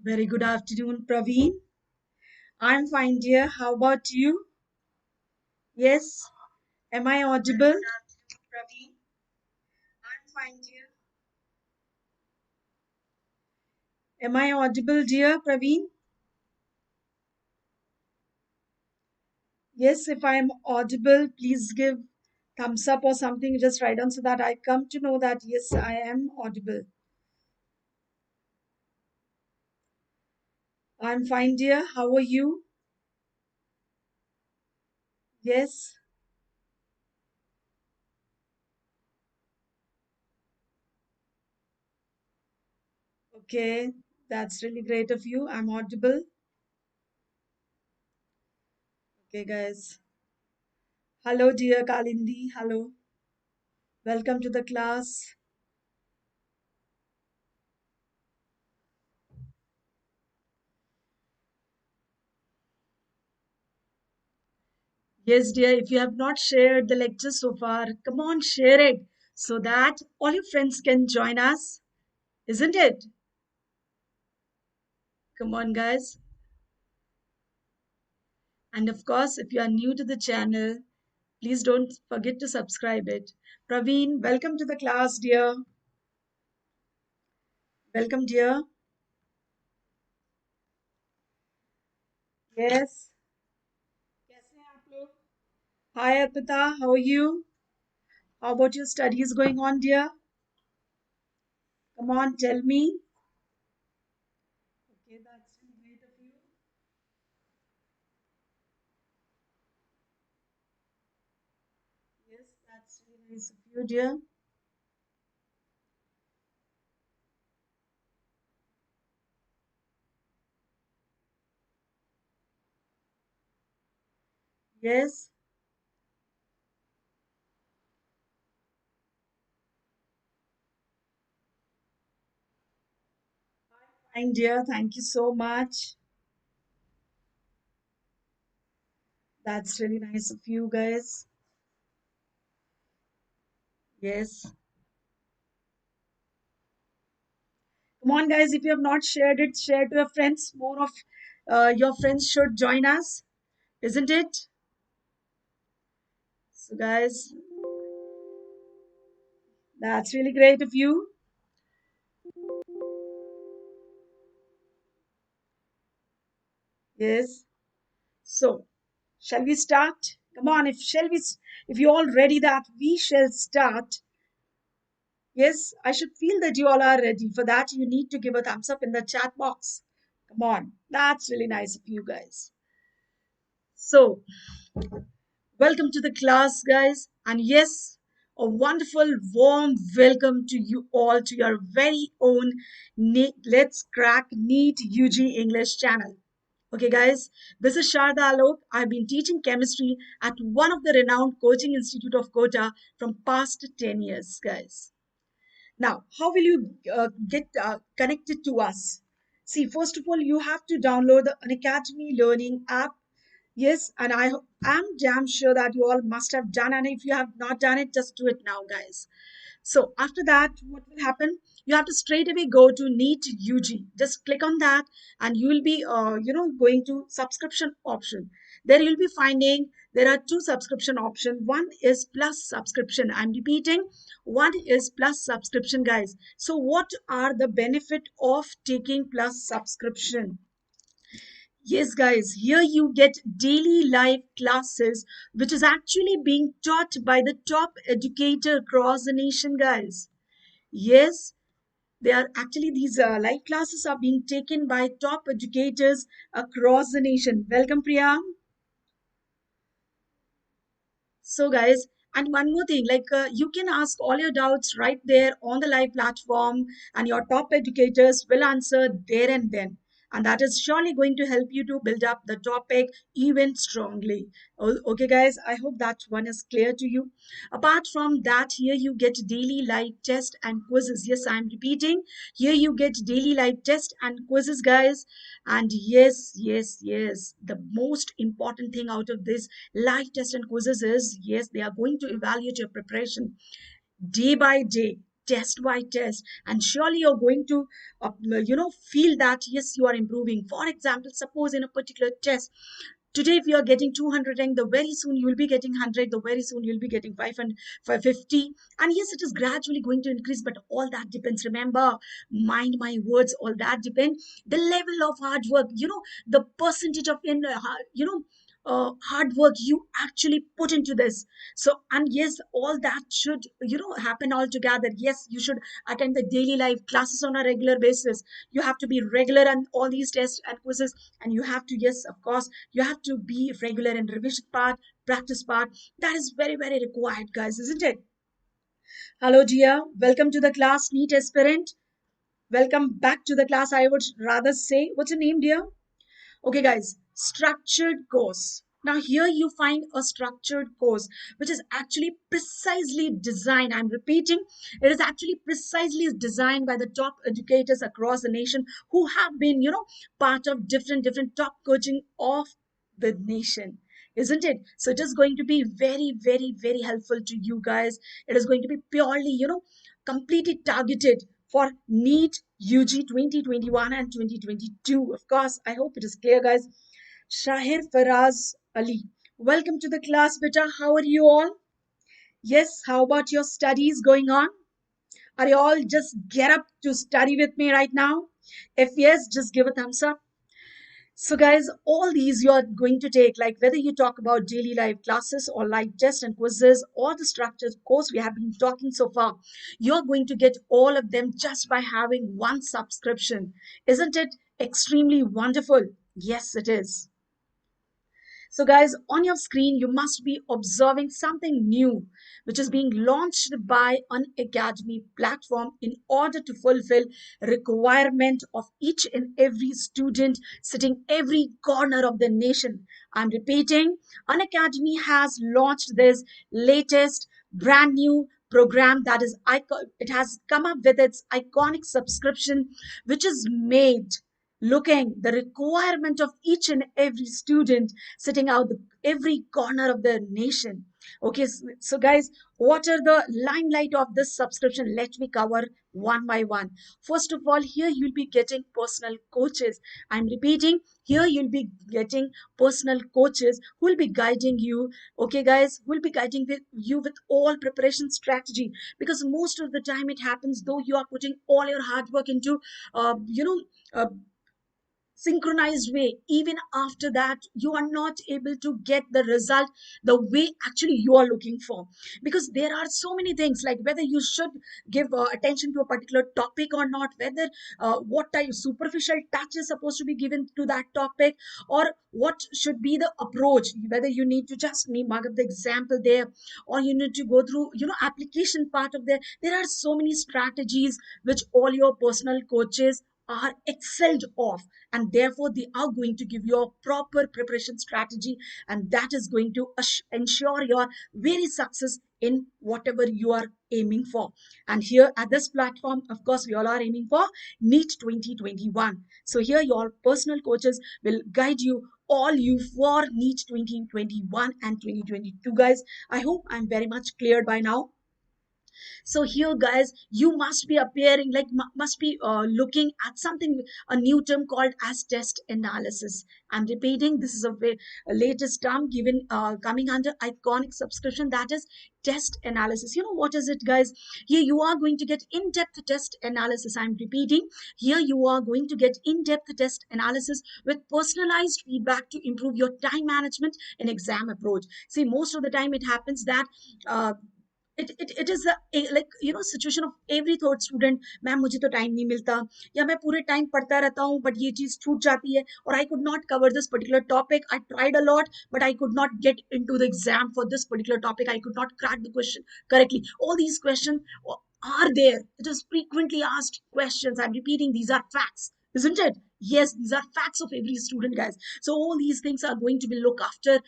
Very good afternoon, Praveen. I'm fine, dear. How about you? Yes. Am I audible? Good afternoon, Praveen. I'm fine, dear. Am I audible, dear Praveen? Yes, if I'm audible, please give thumbs up or something. Just write down so that I come to know that yes, I am audible. I'm fine, dear. How are you? Yes. Okay. That's really great of you. I'm audible. Okay, guys. Hello, dear Kalindi. Hello. Welcome to the class. Yes, dear, if you have not shared the lecture so far, come on, share it so that all your friends can join us, isn't it? Come on, guys. And of course, if you are new to the channel, please don't forget to subscribe it. Praveen, welcome to the class, dear. Welcome, dear. Yes. कैसे हैं आप लोग? Hi, Arpita. How are you? How about your studies going on, dear? Come on, tell me. Okay, that's really great of you. Yes, that's really nice of you, dear. Yes. Fine, dear. Thank you so much. That's really nice of you guys. Yes. Come on, guys. If you have not shared it, share to your friends. More of your friends should join us, isn't it? So, guys, that's really great of you. Yes. So, shall we start? Come on. If you're all ready, that we shall start. Yes, I should feel that you all are ready. For that, you need to give a thumbs up in the chat box. Come on. That's really nice of you guys. So, welcome to the class, guys. And yes, a wonderful, warm welcome to you all to your very own Let's Crack NEET UG English channel. Okay, guys, this is Sharada Alok. I've been teaching chemistry at one of the renowned coaching institute of Kota from past 10 years, guys. Now, how will you get connected to us? See, first of all, you have to download the Unacademy learning app. Yes, and I am damn sure that you all must have done. And if you have not done it, just do it now, guys. So after that, what will happen? You have to straight away go to NEET UG. Just click on that, and you will be, going to subscription option. There you'll be finding there are two subscription options. One is plus subscription. I'm repeating, one is plus subscription, guys. So what are the benefit of taking plus subscription? Yes, guys, here you get daily live classes, which is actually being taught by the top educator across the nation, guys. Yes, they are actually these live classes are being taken by top educators across the nation. Welcome, Priya. So, guys, and one more thing, you can ask all your doubts right there on the live platform, and your top educators will answer there and then. And that is surely going to help you to build up the topic even strongly. Okay, guys, I hope that one is clear to you. Apart from that, here you get daily live test and quizzes. Yes, I'm repeating. Here you get daily live test and quizzes, guys. And yes, yes, yes, the most important thing out of this live test and quizzes is yes, they are going to evaluate your preparation day by day. test by test, and surely you're going to feel that yes, you are improving. For example, suppose in a particular test today, if you are getting 200 rank, the very soon you will be getting 100, the very soon you'll be getting 500, 550. And yes, it is gradually going to increase, but all that depends. Remember, mind my words, all that depends. The level of hard work, the percentage of hard work you actually put into this. So, and yes, all that should happen all together. Yes, you should attend the daily life classes on a regular basis. You have to be regular on all these tests and quizzes, and you have to, yes, of course, you have to be regular in revision part, practice part. That is very, very required, guys, isn't it? Hello, dear. Welcome to the class, NEET aspirant. Welcome back to the class, I would rather say. What's your name, dear? Okay, guys, structured course. Now, here you find a structured course which is actually precisely designed. I'm repeating, it is actually precisely designed by the top educators across the nation who have been, part of different top coaching of the nation. Isn't it? So it is going to be very, very, very helpful to you guys. It is going to be purely, completely targeted for NEET UG 2021 and 2022. Of course, I hope it is clear, guys. Shahir Faraz Ali. Welcome to the class, beta. How are you all? Yes, how about your studies going on? Are you all just get up to study with me right now? If yes, just give a thumbs up. So, guys, all these you are going to take, like whether you talk about daily life classes or live tests and quizzes or the structured course we have been talking so far, you're going to get all of them just by having one subscription. Isn't it extremely wonderful? Yes, it is. So, guys, on your screen, you must be observing something new, which is being launched by Unacademy platform in order to fulfill requirement of each and every student sitting every corner of the nation. I'm repeating, Unacademy has launched this latest brand new program that is it has come up with its iconic subscription, which is made looking the requirement of each and every student sitting out every corner of the nation. Okay, so guys, what are the limelight of this subscription? Let me cover one by one. First of all, here you'll be getting personal coaches. I'm repeating, here you'll be getting personal coaches who will be guiding you. Okay, guys, who will be guiding you with all preparation strategy, because most of the time it happens though you are putting all your hard work into uh, you know uh, synchronized way, even after that you are not able to get the result the way actually you are looking for, because there are so many things like whether you should give attention to a particular topic or not, whether what type of superficial touch is supposed to be given to that topic, or what should be the approach, whether you need to just mark up the example there, or you need to go through application part of there are so many strategies which all your personal coaches are excelled of, and therefore they are going to give you a proper preparation strategy, and that is going to ensure your very success in whatever you are aiming for. And here at this platform, of course, we all are aiming for NEET 2021. So here your personal coaches will guide you all you for NEET 2021 and 2022. Guys, I hope I'm very much clear by now. So here, guys, you must be appearing like must be looking at something, a new term called as test analysis. I'm repeating, this is a latest term given coming under iconic subscription, that is test analysis. You know what is it, guys? Here you are going to get in-depth test analysis. I'm repeating, here you are going to get in-depth test analysis with personalized feedback to improve your time management and exam approach. See, most of the time it happens that it is like situation of every third student, ma'am मुझे तो time नहीं मिलता, या मैं पूरे time पढ़ता रहता हूँ बट ये चीज छूट जाती है, और I could not cover this particular topic, I tried a lot but I could not get into the exam for this particular topic, I could not crack the question correctly. All these questions are there, it is frequently asked questions. I'm repeating, these are facts, isn't it? Yes, these are facts of every student, guys. So all these things are going to be looked after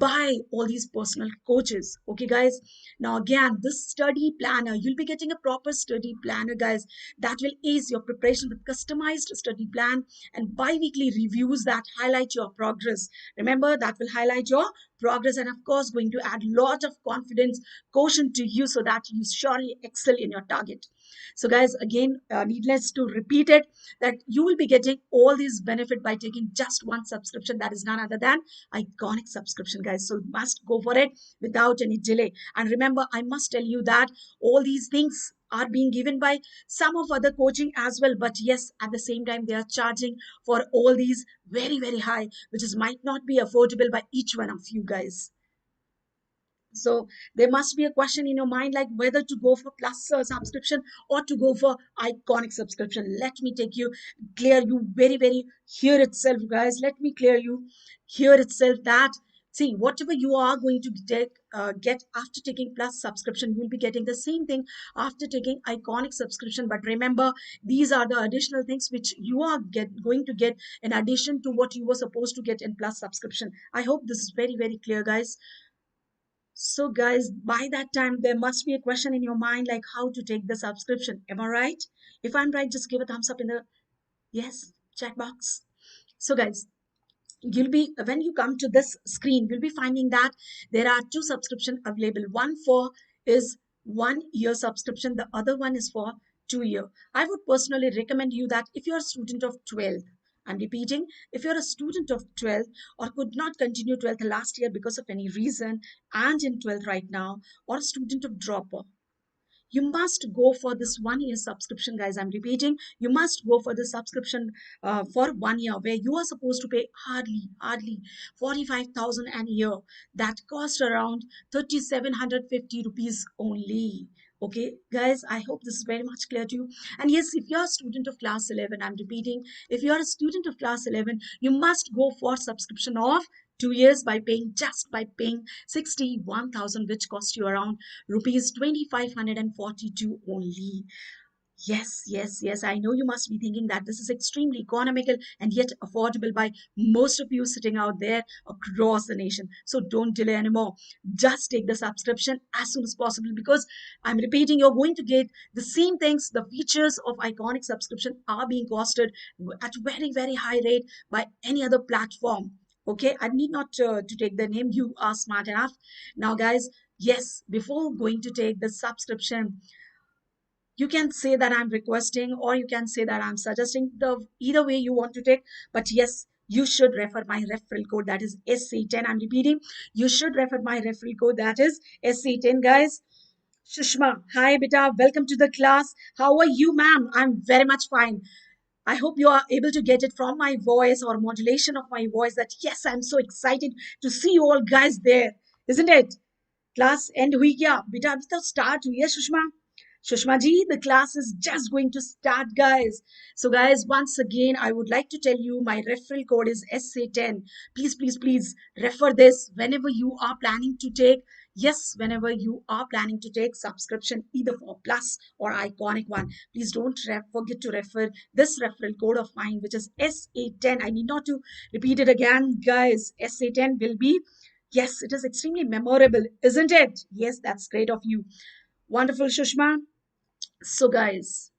by all these personal coaches. Okay, guys, now again, this study planner, you'll be getting a proper study planner, guys, that will ease your preparation with customized study plan and bi-weekly reviews that highlight your progress. Remember, that will highlight your progress, and of course going to add lot of confidence quotient to you so that you surely excel in your target. So guys, again, needless to repeat it, that you will be getting all these benefit by taking just one subscription, that is none other than Iconic subscription, guys. So you must go for it without any delay. And remember, I must tell you that all these things are being given by some of other coaching as well, but yes, at the same time they are charging for all these very very high, which is might not be affordable by each one of you guys. So there must be a question in your mind like whether to go for plus subscription or to go for Iconic subscription. Let me take you, clear you very very here itself, guys. Let me clear you here itself that see, whatever you are going to get after taking plus subscription, you'll be getting the same thing after taking Iconic subscription. But remember, these are the additional things which you are going to get in addition to what you were supposed to get in plus subscription. I hope this is very very clear, guys. So, guys, by that time, there must be a question in your mind like how to take the subscription. Am I right? If I'm right, just give a thumbs up in the yes chat box. So, guys, you'll be when you come to this screen, you'll be finding that there are two subscription available. One for is 1 year subscription. The other one is for 2 year. I would personally recommend you that if you're a student of 12th, I'm repeating, if you're a student of 12th or could not continue 12th last year because of any reason and in 12th right now, or a student of dropper, you must go for this 1 year subscription, guys. I'm repeating, you must go for the subscription for 1 year, where you are supposed to pay hardly 45,000 a year. That cost around 3,750 rupees only. Okay, guys, I hope this is very much clear to you. And yes, if you're a student of class 11, I'm repeating, if you're a student of class 11, you must go for subscription of 2 years by paying 61,000, which cost you around rupees 2,542 only. Yes, yes, yes. I know you must be thinking that this is extremely economical and yet affordable by most of you sitting out there across the nation. So don't delay anymore. Just take the subscription as soon as possible, because I'm repeating, you're going to get the same things. The features of Iconic subscription are being costed at very, very high rate by any other platform. Okay, I need not to take the name. You are smart enough. Now, guys, yes, before going to take the subscription, you can say that I'm requesting or you can say that I'm suggesting, the either way you want to take. But yes, you should refer my referral code, that is SC10. I'm repeating, you should refer my referral code, that is SC10, guys. Shushma, hi beta, welcome to the class. How are you, ma'am? I'm very much fine. I hope you are able to get it from my voice or modulation of my voice that yes, I'm so excited to see you all guys there, isn't it? Class and हुई क्या बेटा? अभी तो start हुई है Sushma. Sushma ji, the class is just going to start, guys. So, guys, once again, I would like to tell you my referral code is SA10. Please, please, please refer this whenever you are planning to take. Yes, whenever you are planning to take subscription, either for Plus or Iconic one, please don't forget to refer this referral code of mine, which is SA10. I need not to repeat it again, guys. SA10 will be, yes, it is extremely memorable, isn't it? Yes, that's great of you. Wonderful, Shushma. So, guys,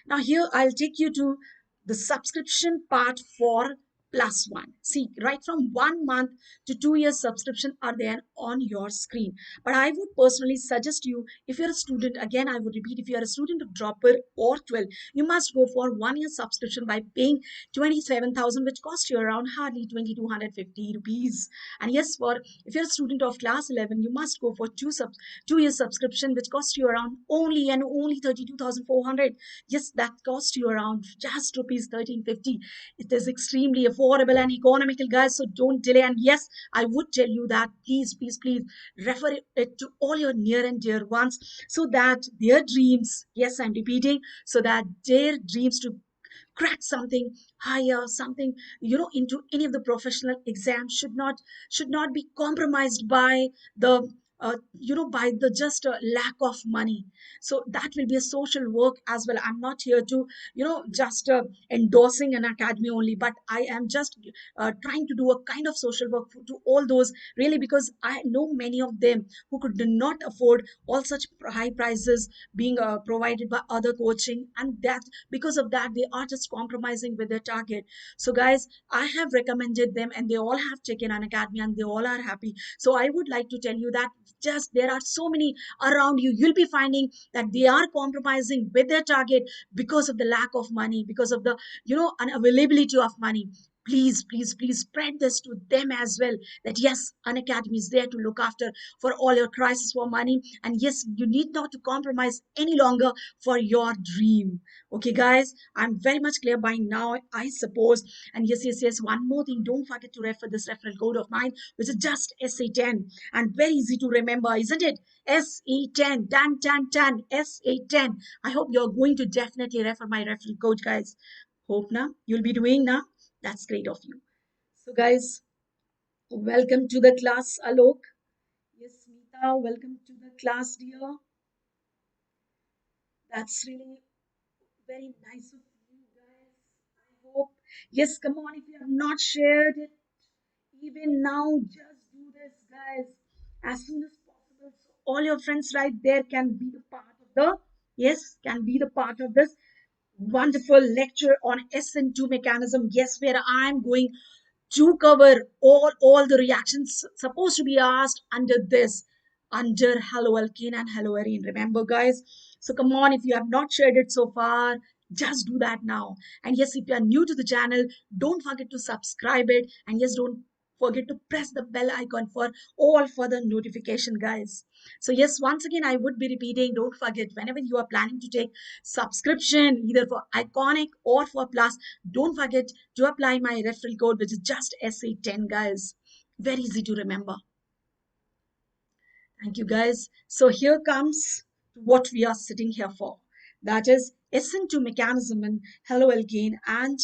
now here I'll take you to the subscription part for plus one. See, right from 1 month to 2 years subscription are there on your screen. But I would personally suggest you, if you're a student, again, I would repeat, if you're a student of dropper or 12, you must go for 1 year subscription by paying 27,000, which cost you around hardly 2,250 rupees. And yes, for if you're a student of class 11, you must go for 2 year subscription, which cost you around only and only 32,400. Yes, that cost you around just rupees 1350. It is extremely affordable and economical, guys. So don't delay. And yes, I would tell you that please, please, please refer it to all your near and dear ones, so that their dreams, yes, I'm repeating, so that their dreams to crack something higher, something, into any of the professional exams should not be compromised by the by the just lack of money. So that will be a social work as well. I'm not here to just endorsing an academy only, but I am just trying to do a kind of social work to all those, really, because I know many of them who could not afford all such high prices being provided by other coaching, and that because of that they are just compromising with their target. So guys, I have recommended them and they all have taken an academy and they all are happy. So I would like to tell you that just there are so many around you, you'll be finding that they are compromising with their target because of the lack of money, because of the unavailability of money. Please, please, please spread this to them as well, that yes, an academy is there to look after for all your crisis for money, and yes, you need not to compromise any longer for your dream. Okay guys, I'm very much clear by now, I suppose. And yes, yes, yes, one more thing, don't forget to refer this referral code of mine, which is just SA10, and very easy to remember, isn't it? SA10, tan tan tan, SA10. I hope you're going to definitely refer my referral code, guys. Hope now you'll be doing now. That's great of you. So guys, welcome to the class, Alok. Yes, Smita, welcome to the class, dear. That's really very nice of you guys. I hope. Yes, come on. If you have not shared it, even now, just do this, guys, as soon as possible. So all your friends right there can be the part of the, yes, can be the part of this wonderful lecture on SN2 mechanism. Yes, where I'm going to cover all the reactions supposed to be asked under this, under haloalkane and haloarene. Remember guys, so come on, if you have not shared it so far, just do that now. And yes, if you are new to the channel, don't forget to subscribe it, and yes, don't forget to press the bell icon for all further notification, guys. So yes, once again I would be repeating, don't forget, whenever you are planning to take subscription either for iconic or for plus, don't forget to apply my referral code, which is just SA10, guys. Very easy to remember. Thank you, guys. So here comes what we are sitting here for. That is SN2 mechanism in haloalkane and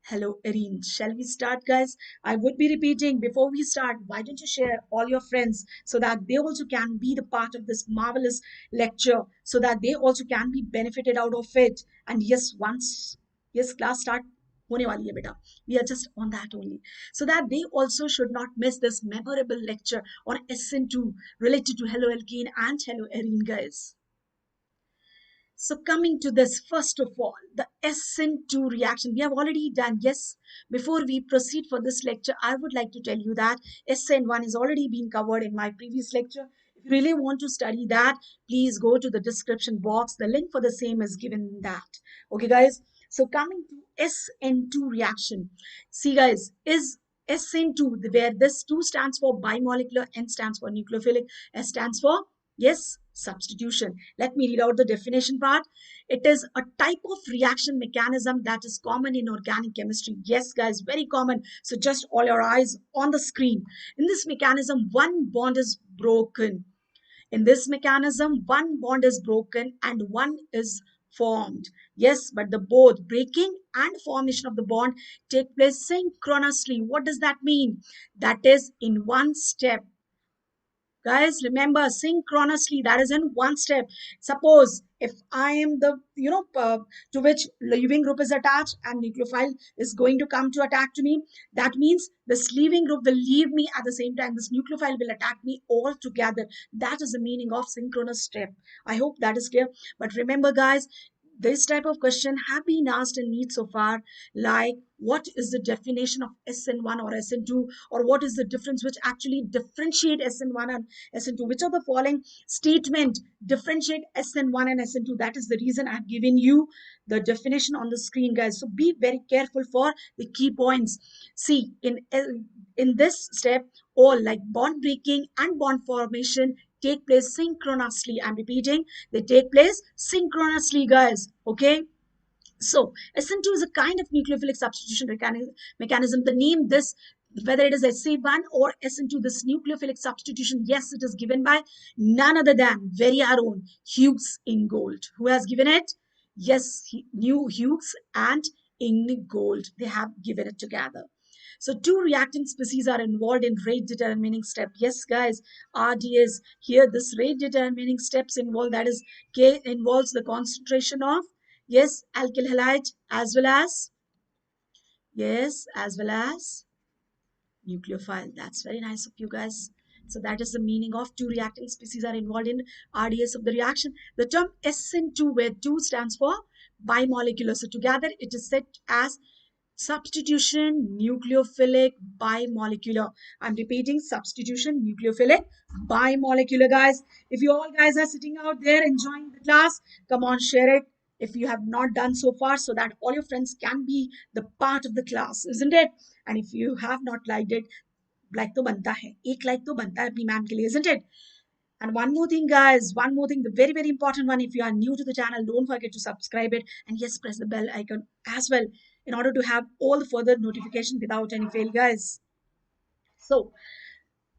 haloarene. Shall we start, guys? I would be repeating before we start, why don't you share all your friends so that they also can be the part of this marvelous lecture, so that they also can be benefited out of it. And yes, once, yes, class start होने वाली है बेटा, we are just on that only, so that they also should not miss this memorable lecture on SN2 related to haloalkane and haloarene, guys. So coming to this, first of all, the SN2 reaction we have already done. Yes, before we proceed for this lecture, I would like to tell you that SN1 is already been covered in my previous lecture. If you really want to study that, please go to the description box. The link for the same is given in that. Okay, guys. So coming to SN2 reaction. See, guys, is SN2, where this 2 stands for bimolecular, N stands for nucleophilic, S stands for, yes, substitution. Let me read out the definition part. It is a type of reaction mechanism that is common in organic chemistry. Yes, guys, very common. So just all your eyes on the screen. In this mechanism, one bond is broken. In this mechanism, one bond is broken and one is formed. Yes, but the both breaking and formation of the bond take place synchronously. What does that mean? That is in one step. Guys, remember, synchronously, that is in one step. Suppose if I am the, to which leaving group is attached and nucleophile is going to come to attack to me, that means this leaving group will leave me at the same time. This nucleophile will attack me all together. That is the meaning of synchronous step. I hope that is clear. But remember, guys, this type of question have been asked in NEET so far, like what is the definition of SN1 or SN2, or what is the difference which actually differentiate SN1 and SN2? Which of the following statement differentiate SN1 and SN2? That is the reason I've given you the definition on the screen, guys. So be very careful for the key points. See, in this step, all like bond breaking and bond formation take place synchronously. I'm repeating, they take place synchronously, guys. Okay. So SN2 is a kind of nucleophilic substitution mechanism. The name this, whether it is SA1 or SN2, this nucleophilic substitution, yes, it is given by none other than very our own Hughes Ingold. Who has given it? Yes, Hughes and Ingold. They have given it together. So two reactant species are involved in rate determining step. Yes, guys, RDS. Here, this rate determining steps involved, that is, K involves the concentration of, yes, alkyl halide as well as, yes, as well as nucleophile. That's very nice of you guys. So that is the meaning of two reacting species are involved in RDS of the reaction. The term SN2, where 2 stands for bimolecular. So together it is said as substitution nucleophilic bimolecular. I'm repeating, substitution nucleophilic bimolecular, guys. If you all guys are sitting out there enjoying the class, come on, share it if you have not done so far, so that all your friends can be the part of the class, isn't it? And if you have not liked it, like तो बनता है, एक like तो बनता है अपनी ma'am के लिए, isn't it? And one more thing, guys, one more thing, the very, very important one. If you are new to the channel, don't forget to subscribe it. And yes, press the bell icon as well in order to have all the further notification without any fail, guys. So,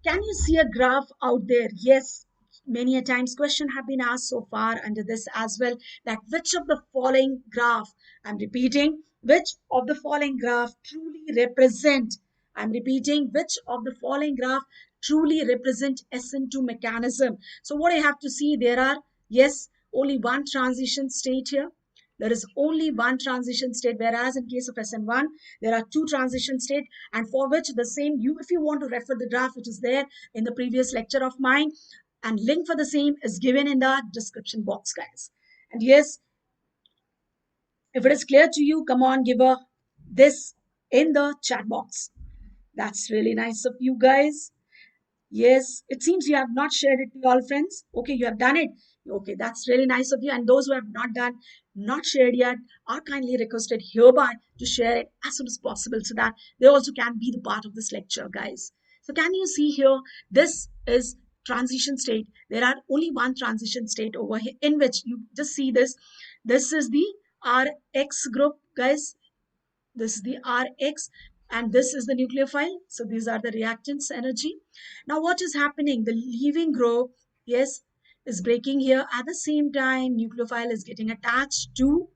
can you see a graph out there? Yes, many a times question have been asked so far under this as well, that which of the following graph, I'm repeating, which of the following graph truly represent, I'm repeating, which of the following graph truly represent SN2 mechanism. So what I have to see, there are, yes, only one transition state here. There is only one transition state, whereas in case of SN1, there are two transition states, and for which the same, you, if you want to refer the graph, which is there in the previous lecture of mine, and link for the same is given in the description box, guys. And yes, if it is clear to you, come on, give a this in the chat box. That's really nice of you guys. Yes, it seems you have not shared it to all friends. Okay, you have done it. Okay, that's really nice of you. And those who have not done, not shared yet, are kindly requested hereby to share it as soon as possible, so that they also can be the part of this lecture, guys. So can you see here, this is transition state. There are only one transition state over here, in which you just see this. This is the RX group, guys. This is the Rx, and this is the nucleophile. So these are the reactants energy. Now what is happening? The leaving group, yes, is breaking here. At the same time, nucleophile is getting attached to,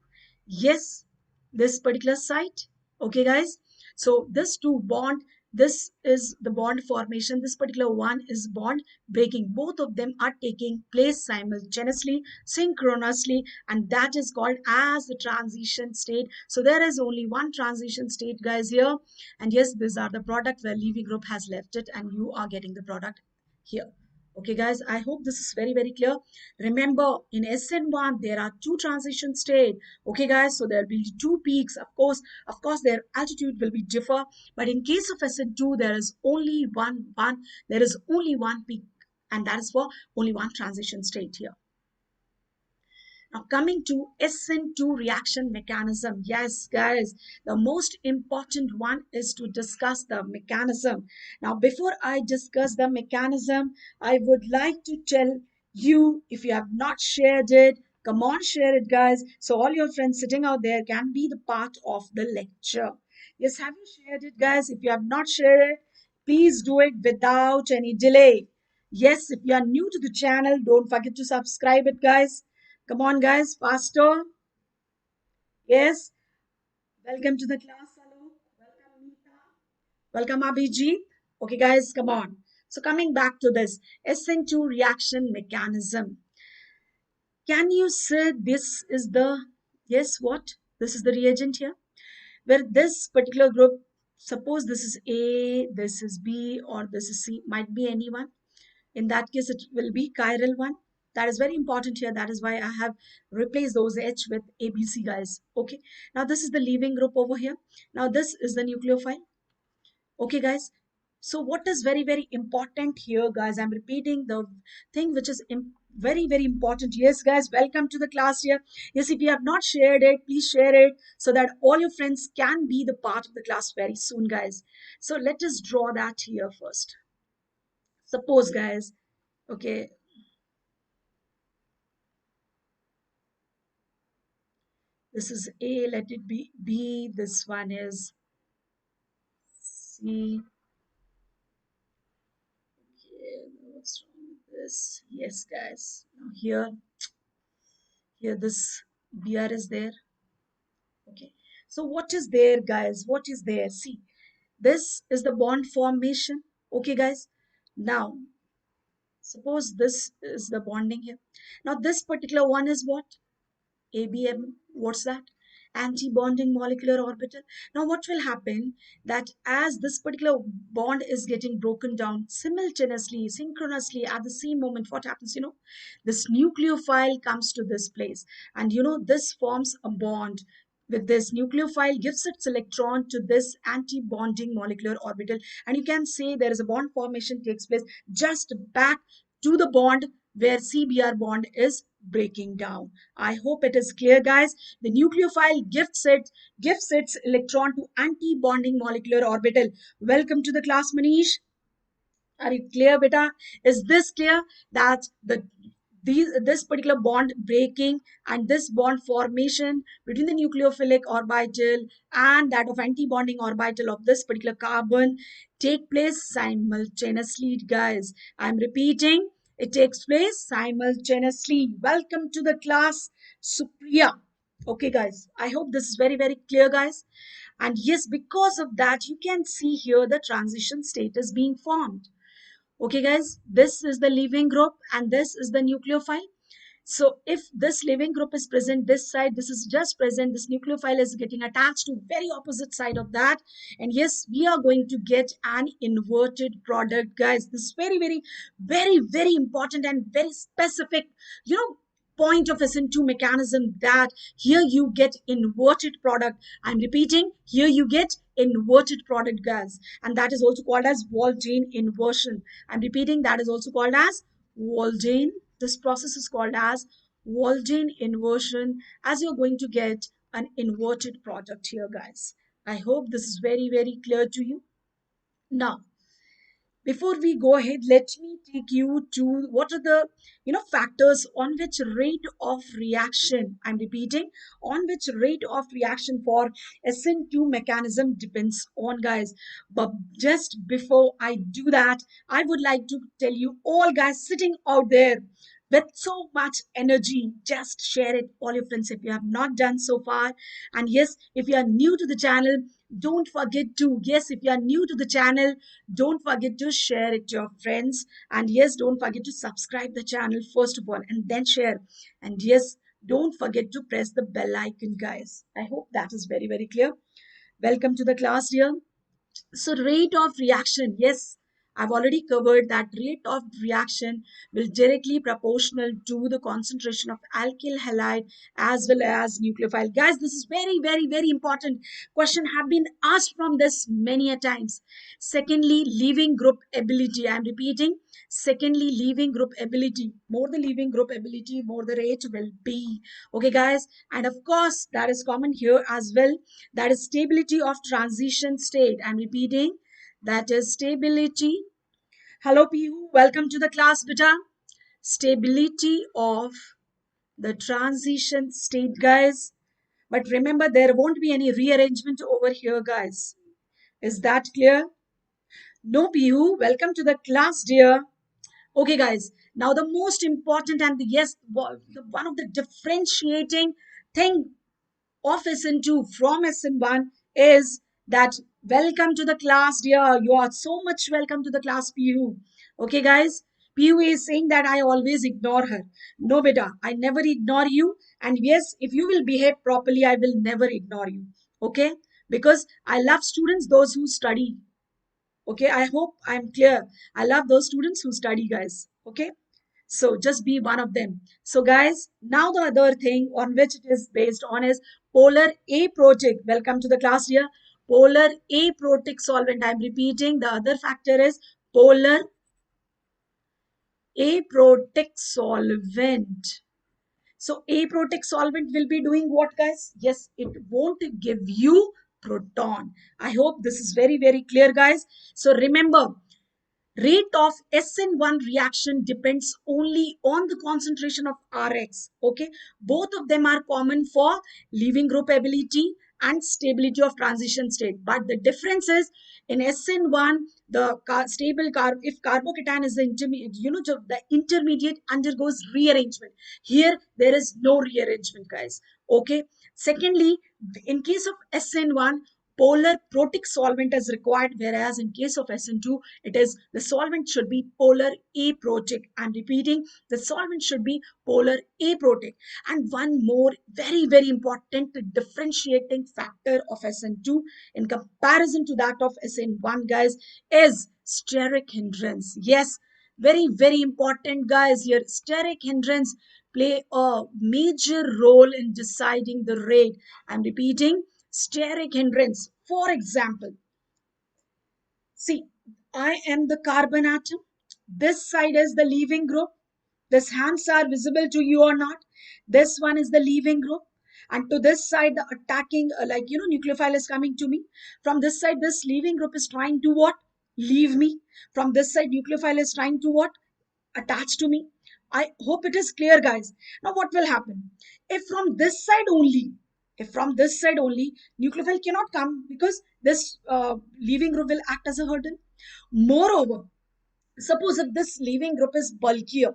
yes, this particular site. Okay, guys. So this two bond, this is the bond formation. This particular one is bond breaking. Both of them are taking place simultaneously, synchronously, and that is called as the transition state. So there is only one transition state, guys, here. And yes, these are the product where leaving group has left it, and you are getting the product here. Okay, guys, I hope this is very, very clear. Remember, in SN1, there are two transition state. Okay, guys, so there will be two peaks. Of course, their altitude will be differ. But in case of SN2, there is only there is only one peak, and that is for only one transition state here. Now coming to SN2 reaction mechanism. Yes, guys, the most important one is to discuss the mechanism. Now before I discuss the mechanism, I would like to tell you, if you have not shared it, come on, share it, guys, so all your friends sitting out there can be the part of the lecture. Yes, have you shared it, guys? If you have not shared it, please do it without any delay. Yes, if you are new to the channel, don't forget to subscribe it, guys. Come on, guys, faster. Yes. Welcome to the class, Alok. Welcome, Meeta. Welcome, Abhijit. Okay, guys, come on. So coming back to this SN2 reaction mechanism. Can you say this is the, yes, what? This is the reagent here, where this particular group, suppose this is A, this is B, or this is C, might be anyone. In that case, it will be chiral one. That is very important here. That is why I have replaced those H with ABC, guys. Okay. Now this is the leaving group over here. Now this is the nucleophile. Okay, guys. So what is very, very important here, guys? I'm repeating the thing which is very, very important. Yes, guys, welcome to the class here. Yes, if you have not shared it, please share it so that all your friends can be the part of the class very soon, guys. So let us draw that here first. Suppose, guys, okay, this is A, let it be B, this one is C. Okay, what's wrong with this? Yes, guys. Now here this BR is there. Okay. So what is there, guys? What is there? See, This is the bond formation. Okay, guys. Now, suppose this is the bonding here. Now, this particular one is what? ABM, what's that? Anti-bonding molecular orbital. Now what will happen that as this particular bond is getting broken down simultaneously, synchronously at the same moment, what happens, this nucleophile comes to this place and this forms a bond with this nucleophile, gives its electron to this anti-bonding molecular orbital, and you can say there is a bond formation takes place just back to the bond where CBr bond is breaking down. I hope it is clear, guys. The nucleophile gives its electron to anti-bonding molecular orbital. Welcome to the class, Manish. Are you clear, beta? Is this clear that this particular bond breaking and this bond formation between the nucleophilic orbital and that of anti-bonding orbital of this particular carbon take place simultaneously, guys? I'm repeating, it takes place simultaneously. Welcome to the class, Supriya. Okay, guys, I hope this is very, very clear, guys. And yes, because of that, you can see here the transition state is being formed. Okay, guys, this is the leaving group and this is the nucleophile. So if this leaving group is present this side, this is just present, this nucleophile is getting attached to very opposite side of that. And yes, we are going to get an inverted product, guys. This is very, very, very, very important and very specific, point of SN2 mechanism, that here you get inverted product. I'm repeating, here you get inverted product, guys. And that is also called as Walden inversion. I'm repeating, that is also called as Walden. This process is called as Walden inversion, as you're going to get an inverted product here, guys. I hope this is very, very clear to you. Now, before we go ahead, let me take you to what are the factors on which rate of reaction, I'm repeating, on which rate of reaction for SN2 mechanism depends on, guys. But just before I do that, I would like to tell you all, guys, sitting out there with so much energy, just share it all your friends if you have not done so far. And yes, if you are new to the channel, don't forget to, yes, if you are new to the channel, don't forget to share it to your friends. And yes, don't forget to subscribe the channel first of all and then share. And yes, don't forget to press the bell icon, guys. I hope that is very, very clear. Welcome to the class, dear. So rate of reaction, yes, I've already covered that rate of reaction will directly proportional to the concentration of alkyl halide as well as nucleophile. Guys, this is very, very, very important. Question have been asked from this many a times. Secondly, leaving group ability. I'm repeating. Secondly, leaving group ability. More the leaving group ability, more the rate will be. Okay, guys. And of course, that is common here as well. That is stability of transition state. I'm repeating, that is stability. Hello, Pihu. Welcome to the class, beta. Stability of the transition state, guys. But remember, there won't be any rearrangement over here, guys. Is that clear? No, Pihu. Welcome to the class, dear. Okay, guys. Now, the most important and yes, one of the differentiating thing of SN2 from SN1 is that welcome to the class, dear. You are so much welcome to the class, PU. Okay, guys. PU is saying that I always ignore her. No, beta, I never ignore you. And yes, if you will behave properly, I will never ignore you. Okay? Because I love students, those who study. Okay, I hope I'm clear. I love those students who study, guys. Okay? So just be one of them. So guys, now the other thing on which it is based on is polar aprotic. Welcome to the class here. Polar aprotic solvent. I'm repeating, the other factor is polar aprotic solvent. So aprotic solvent will be doing what, guys? Yes, it won't give you proton. I hope this is very, very clear, guys. So remember, rate of SN1 reaction depends only on the concentration of Rx. Okay, both of them are common for leaving group ability and stability of transition state. But the difference is in SN1, the stable carb, if carbocation is the intermediate, the intermediate undergoes rearrangement. Here, there is no rearrangement, guys. Okay. Secondly, in case of SN1, polar protic solvent is required, whereas in case of SN2, it is the solvent should be polar aprotic. I'm repeating, the solvent should be polar aprotic. And one more very important differentiating factor of SN2 in comparison to that of SN1, guys, is steric hindrance. Yes, very important, guys. Here, steric hindrance play a major role in deciding the rate. I'm repeating, steric hindrance. For example, see, I am the carbon atom. This side is the leaving group. These hands are visible to you or not. This one is the leaving group. And to this side, the attacking, nucleophile is coming to me. From this side, this leaving group is trying to what? Leave me. From this side, nucleophile is trying to what? Attach to me. I hope it is clear, guys. Now, what will happen? If from this side only, nucleophile cannot come because this leaving group will act as a hurdle. Moreover, suppose if this leaving group is bulkier,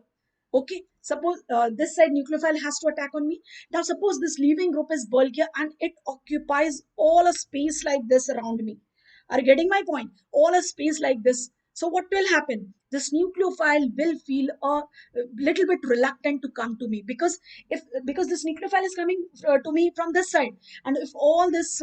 okay, suppose this side nucleophile has to attack on me. Now suppose this leaving group is bulkier and it occupies all a space like this around me. Are you getting my point? All a space like this. So what will happen? This nucleophile will feel a little bit reluctant to come to me, because this nucleophile is coming to me from this side, and if all this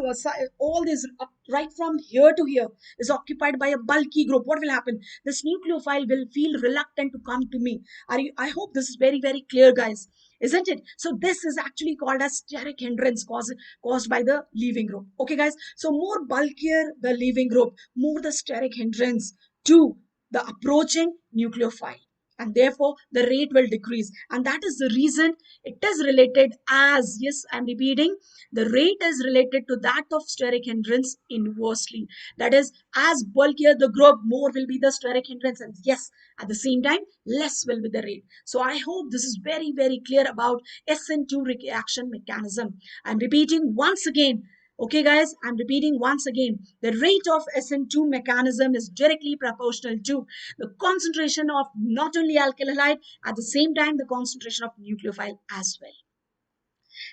right from here to here is occupied by a bulky group, what will happen? This nucleophile will feel reluctant to come to me. I hope this is very clear, guys, isn't it? So this is actually called as steric hindrance caused by the leaving group. Okay, guys, so more bulkier the leaving group, more the steric hindrance to the approaching nucleophile, and therefore the rate will decrease. And that is the reason it is related as, yes, I'm repeating, the rate is related to that of steric hindrance inversely. That is, as bulkier the group, more will be the steric hindrance, and yes, at the same time, less will be the rate. So I hope this is very clear about SN2 reaction mechanism. I'm repeating once again. Okay, guys, I'm repeating once again. The rate of SN2 mechanism is directly proportional to the concentration of not only alkyl halide, at the same time, the concentration of nucleophile as well.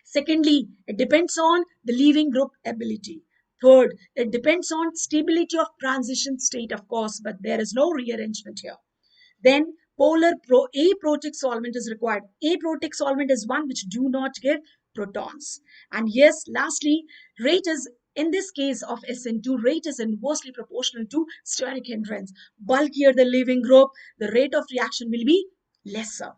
Secondly, it depends on the leaving group ability. Third, it depends on stability of transition state, of course, but there is no rearrangement here. Then aprotic solvent is required. Aprotic solvent is one which do not give protons. And yes, lastly, rate is, in this case of SN2, rate is inversely proportional to steric hindrance. Bulkier the leaving group, the rate of reaction will be lesser.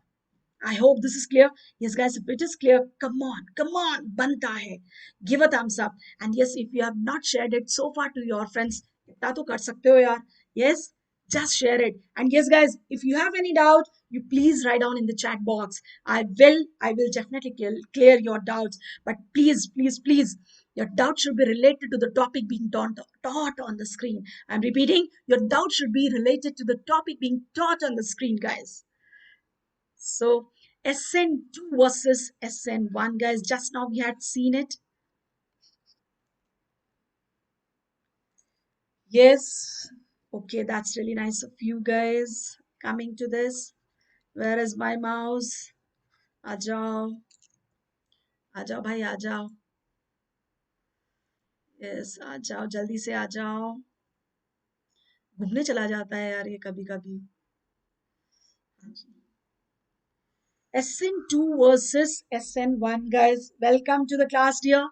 I hope this is clear. Yes, guys, if it is clear, come on, banta hai. Give a thumbs up. And yes, if you have not shared it so far to your friends, itna to kar sakte ho yaar. Yes, just share it. And yes, guys, if you have any doubt, you please write down in the chat box. I will definitely clear your doubts. But please, your doubt should be related to the topic being taught on the screen. I'm repeating, your doubt should be related to the topic being taught on the screen, guys. So SN2 versus SN1, guys. Just now we had seen it. Yes. Okay, that's really nice of you guys coming to this. Where is my mouse? Ajao. Ajao bhai, ajao. Yes, ajao. जल्दी से आ जाओ. घूमने चला जाता है यार ये कभी कभी. SN2 versus SN1, guys. Welcome to the class, dear.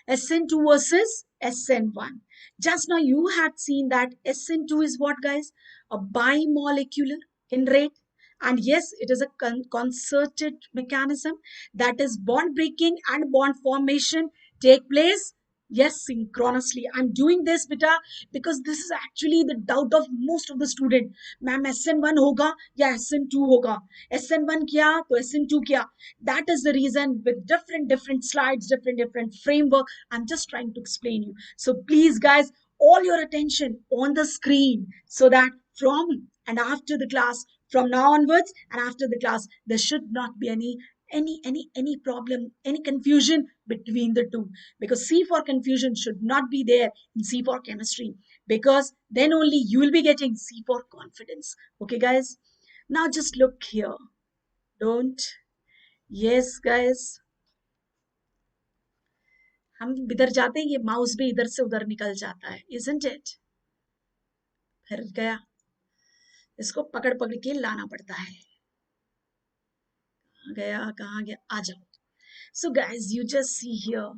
SN2 versus SN1. Just now you had seen that SN2 is what, guys? A bimolecular in rate. And yes, it is a concerted mechanism, that is bond breaking and bond formation take place. Yes, synchronously. I'm doing this, beta, because this is actually the doubt of most of the student. Ma'am, SN1 hoga ya SN2 hoga? SN1 kya to SN2 kya? That is the reason, with different slides, different framework, I'm just trying to explain you. So please, guys, all your attention on the screen, so that from and after the class, from now onwards and after the class, there should not be any problem, any confusion between the two. Because C for confusion should not be there in C for chemistry, because then only you will be getting C for confidence. Okay, guys? Now just look here. Don't. Yes, guys. हम इधर जाते हैं, ये mouse भी इधर से उधर निकल जाता है, isn't it? फिर गया, इसको पकड़ पकड़ के लाना पड़ता है। कहाँ गया, आ जाओ। So guys, you just see here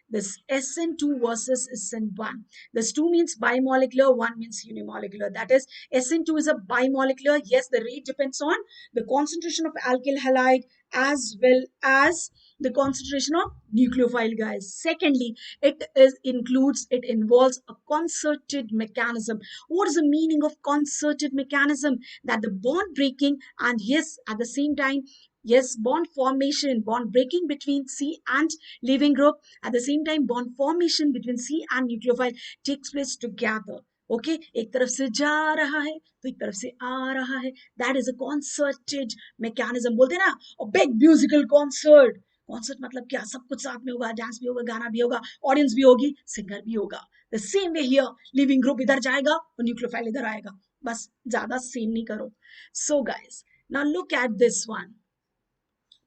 this Sn2 versus Sn1. This 2 means bimolecular, 1 means unimolecular. That is, Sn2 is a bimolecular. Yes, the rate depends on the concentration of alkyl halide as well as the concentration of nucleophile, guys. Secondly, it involves a concerted mechanism. What is the meaning of concerted mechanism? That the bond breaking and yes, at the same time, yes, bond formation, bond breaking between C and leaving group. At the same time, bond formation between C and nucleophile takes place together. Okay, एक तरफ से जा रहा है तो एक तरफ से आ रहा है. That is a concerted mechanism. बोलते हैं ना, a big musical concert. Concert मतलब क्या, सब कुछ साथ में होगा, डांस भी होगा, गाना भी होगा, ऑडियंस भी होगी, सिंगर भी होगा. The same way here, leaving group इधर जाएगा और न्यूक्लियोफाइल इधर आएगा. बस ज्यादा सेम नहीं करो. So guys, now look at this one.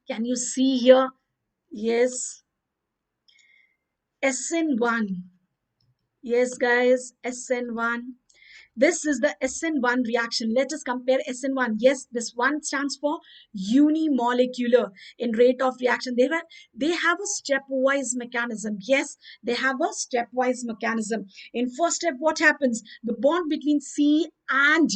Can you see here? Yes. Sn1. Yes, guys, Sn1. This is the Sn1 reaction. Let us compare Sn1. Yes, this one stands for unimolecular in rate of reaction. They have a stepwise mechanism. Yes, they have a stepwise mechanism. In first step, what happens? The bond between C and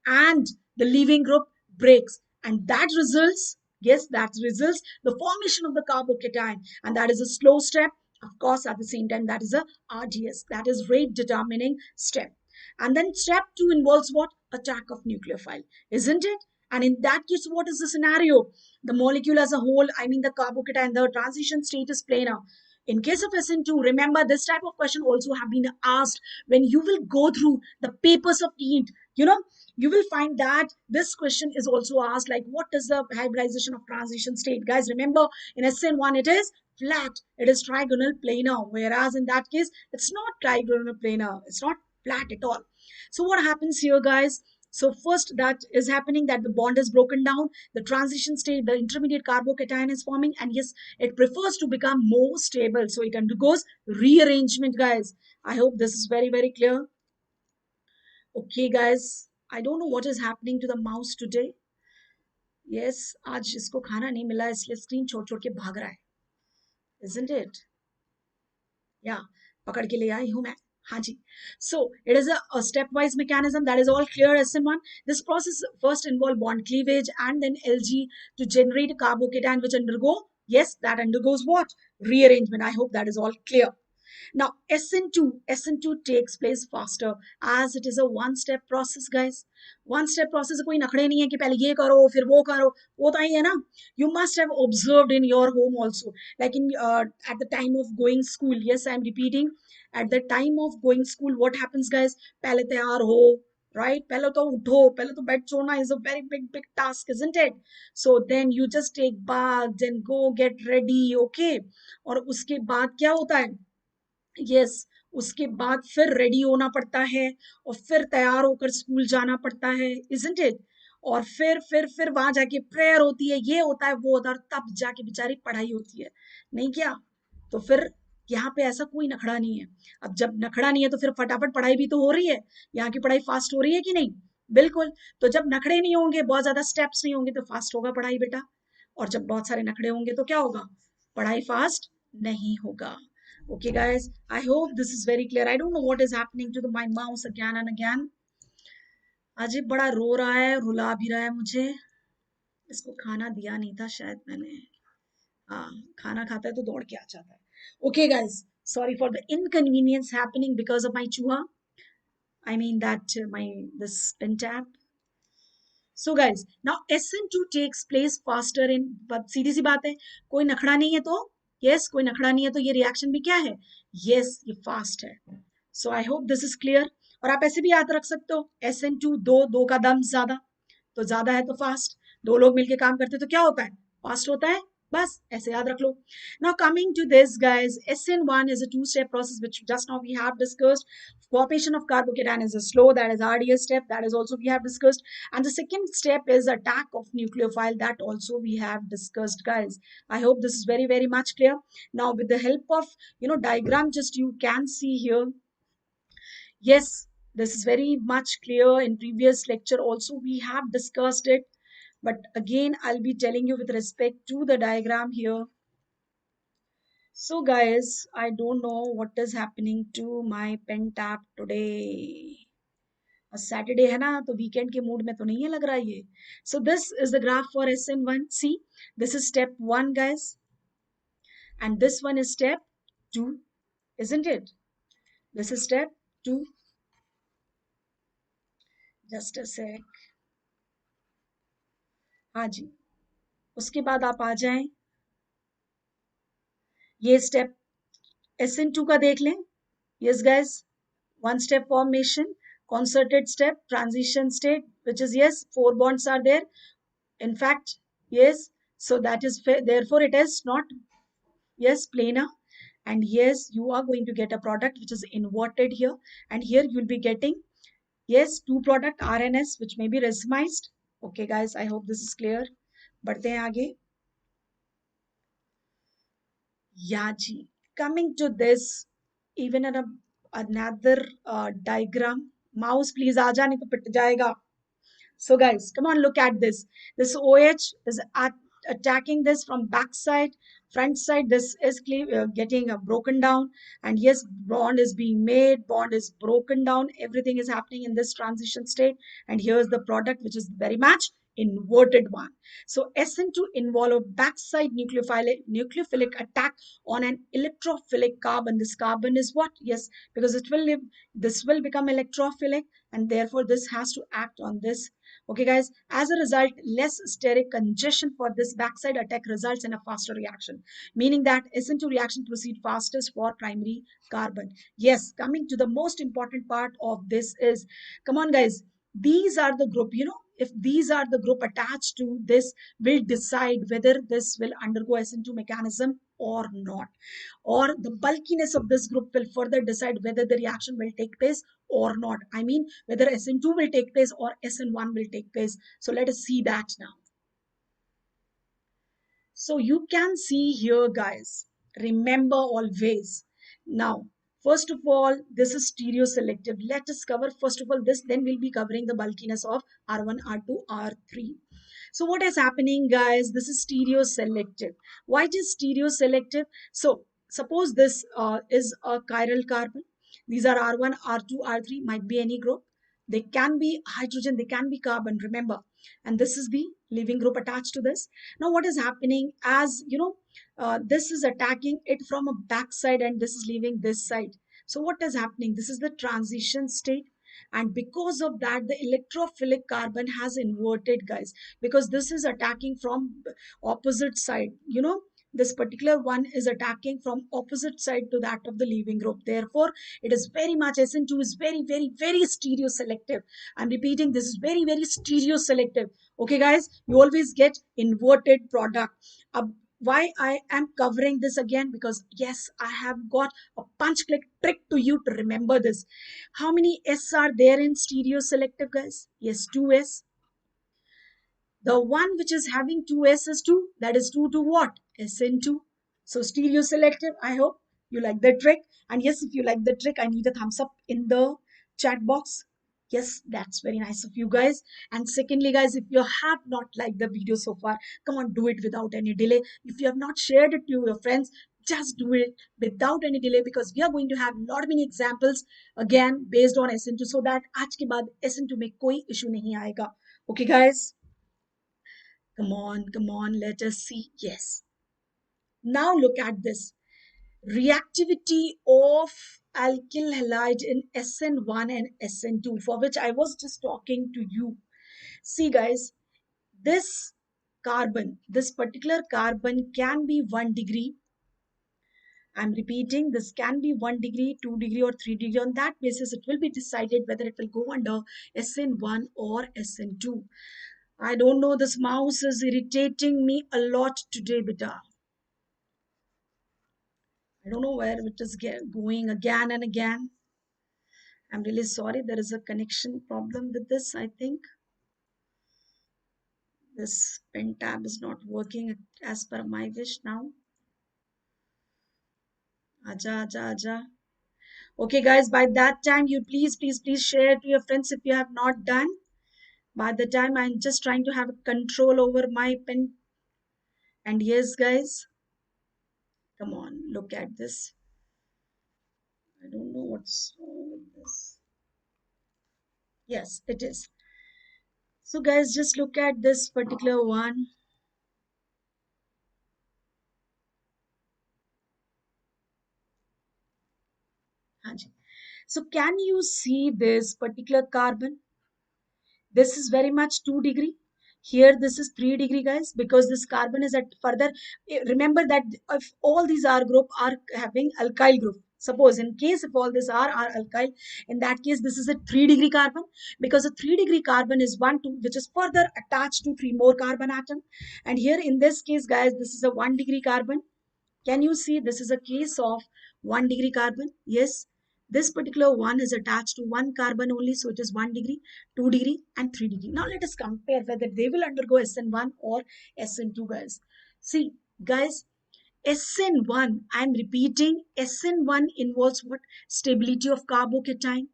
the leaving group breaks, and that results, yes, that results the formation of the carbocation, and that is a slow step. Of course, at the same time, that is a RDS, that is rate determining step. And then step 2 involves what? Attack of nucleophile, isn't it? And in that case, what is the scenario? The molecule as a whole, I mean the carbocation, the transition state is planar. In case of Sn2, remember this type of question also have been asked when you will go through the papers of NEET. You know, you will find that this question is also asked, like what is the hybridization of transition state? Guys, remember in Sn1 it is flat, it is trigonal planar, whereas in that case it's not trigonal planar, it's not flat at all. So what happens here, guys? So first that is happening, that the bond is broken down, the transition state, the intermediate carbocation is forming, and yes, it prefers to become more stable, so it undergoes rearrangement, guys. I hope this is very, very clear. Okay, guys, I don't know what is happening to the mouse today. Yes, आज इसको खाना नहीं मिला इसलिए screen छोड़ छोड़ के भाग रहा है, isn't it? Yeah, पकड़ के ले आई हूँ मैं. हाँ जी. So it is a stepwise mechanism. That is all clear, Sn1. This process first involve bond cleavage and then Lg to generate a carbocation which that undergoes what? Rearrangement. I hope that is all clear. Now, Sn2 takes place faster as it is a one-step process, guys. One-step process कोई नखड़े नहीं है कि पहले ये करो फिर वो करो, वो तो ही है ना. You must have observed in your home also, like in at the time of going school. Yes, I am repeating. At the time of going school, what happens, guys? पहले तैयार हो, right? पहले तो उठो, पहले तो bed छोड़ना is a very big task, isn't it? So then you just take bath, then go get ready, okay? और उसके बाद क्या होता है? यस, उसके बाद फिर रेडी होना पड़ता है और फिर तैयार होकर स्कूल जाना पड़ता है, इजंट इट? और फिर वहां जाके प्रेयर होती है, ये होता है वो होता है, तब जाके बेचारी पढ़ाई होती है, नहीं क्या? तो फिर यहाँ पे ऐसा कोई नखड़ा नहीं है. अब जब नखड़ा नहीं है तो फिर फटाफट पढ़ाई भी तो हो रही है. यहाँ की पढ़ाई फास्ट हो रही है कि नहीं? बिल्कुल. तो जब नखड़े नहीं होंगे, बहुत ज्यादा स्टेप्स नहीं होंगे, तो फास्ट होगा पढ़ाई बेटा. और जब बहुत सारे नखड़े होंगे तो क्या होगा? पढ़ाई फास्ट नहीं होगा. Okay, guys, I hope this is very clear. I don't know what is happening to my mouse again and again. आज ये बड़ा रो रहा है, रुला भी रहा है मुझे. इसको खाना दिया नहीं था शायद मैंने. हाँ, खाना खाता है तो दौड़ के आ जाता है. Okay, guys, sorry for the inconvenience happening because of my chuha. I mean that this pen tab. So guys, now Sn2 takes place faster in, सीधी सी बात है, कोई नखड़ा नहीं है तो yes, कोई नखड़ा नहीं है तो ये रिएक्शन भी क्या है? Yes, ये फास्ट है. So I hope this is clear. और आप ऐसे भी याद रख सकते हो, Sn2 दो का दम ज्यादा, तो ज्यादा है तो फास्ट. दो लोग मिलके काम करते तो क्या होता है? फास्ट होता है. बस ऐसे याद रख लो. Now coming to this guys, SN1 is a two-step process which just now we have discussed. Formation of carbocation is a slow, that is RDS step, that is also we have discussed. And the second step is attack of nucleophile, that also we have discussed guys. I hope this is very much clear. Now with the help of diagram, just you can see here. Yes, this is very much clear. In previous lecture also we have discussed it, but again I'll be telling you with respect to the diagram here. So guys, I don't know what is happening to my pen tab today. A Saturday है ना, तो weekend के mood में तो नहीं है लग रहा ये. So this is the graph for SN1. See, this is step 1 guys, and this one is step 2, isn't it? This is step 2. Just a sec. हाँ जी, उसके बाद आप आ जाएं. ये step SN2 का देख लें. Yes guys, one step formation, concerted step, transition state, which is yes, 4 bonds are there. In fact, yes, so that is therefore it is not yes planar. And yes, you are going to get a product which is inverted here, and here you will be getting yes two product RNS which may be racemized. Okay guys, I hope this is clear. बढ़ते हैं आगे. Yeah ji, coming to this, even in another diagram. Mouse please aa ja, nahi to pit jayega. So guys, come on, look at this. This OH is attacking this from backside, front side. This is getting broken down. And yes, bond is being made, bond is broken down. Everything is happening in this transition state. And here's the product, which is very much inverted one. So SN2 involve a backside nucleophilic attack on an electrophilic carbon. This carbon is what? Yes, because it will live, this will become electrophilic, and therefore this has to act on this. Okay guys, as a result, less steric congestion for this backside attack results in a faster reaction, meaning that SN2 reaction proceed fastest for primary carbon. Yes, coming to the most important part of this is, come on guys, these are the group, if these are the group attached to this will decide whether this will undergo SN2 mechanism or not, or the bulkiness of this group will further decide whether the reaction will take place or not. I mean, whether SN2 will take place or SN1 will take place. So let us see that now. So you can see here, guys, remember always. Now, first of all, this is stereoselective. Let us cover first of all this, then we'll be covering the bulkiness of R1, R2, R3. So what is happening, guys? This is stereoselective. Why it is stereoselective? So suppose this is a chiral carbon. These are R1, R2, R3, might be any group. They can be hydrogen, they can be carbon, remember. And this is the leaving group attached to this. Now what is happening, as this is attacking it from a back side and this is leaving this side. So what is happening? This is the transition state. And because of that, the electrophilic carbon has inverted, guys, because this is attacking from opposite side. This particular one is attacking from opposite side to that of the leaving group. Therefore, it is very much, SN2 is very stereoselective. I'm repeating, this is very stereoselective. Okay, guys, you always get inverted product. Why I am covering this again? Because yes, I have got a punch click trick to you to remember this. How many S are there in stereoselective, guys? Yes, 2S. The one which is having two S's too, that is 2 to what? SN2. So stereo selective. I hope you like the trick. And yes, if you like the trick, I need a thumbs up in the chat box. Yes, that's very nice of you guys. And secondly, guys, if you have not liked the video so far, come on, do it without any delay. If you have not shared it to your friends, just do it without any delay, because we are going to have a lot many examples again based on SN2, so that आज के बाद SN2 में कोई issue नहीं आएगा. Okay, guys. Come on, let us see. Yes. Now look at this. Reactivity of alkyl halide in SN1 and SN2, for which I was just talking to you. See guys, this carbon, this particular carbon can be 1 degree. I'm repeating, this can be 1 degree, 2 degree or 3 degree. On that basis, it will be decided whether it will go under SN1 or SN2. I don't know, this mouse is irritating me a lot today, beta. I don't know where it is going again and again. I'm really sorry. There is a connection problem with this. I think this pen tab is not working as per my wish now. Aja, aja, aja. Okay, guys, by that time, you please share to your friends if you have not done. By the time, I'm just trying to have control over my pen. And yes, guys, come on, look at this. I don't know what's wrong with this. Yes, it is. So, guys, just look at this particular one. Hanji. So, can you see this particular carbon? This is very much 2 degree. Here this is 3 degree, guys, because this carbon is at further. Remember that if all these R group are having alkyl group, suppose in case if all these are alkyl, in that case this is a 3 degree carbon, because a 3 degree carbon is one two which is further attached to three more carbon atom. And here in this case, guys, this is a 1 degree carbon. Can you see this is a case of 1 degree carbon? Yes, this particular one is attached to one carbon only, so it is 1 degree, 2 degree, and 3 degree. Now let us compare whether they will undergo SN1 or SN2, guys. See, guys, SN1, I am repeating, SN1 involves what? Stability of carbocation.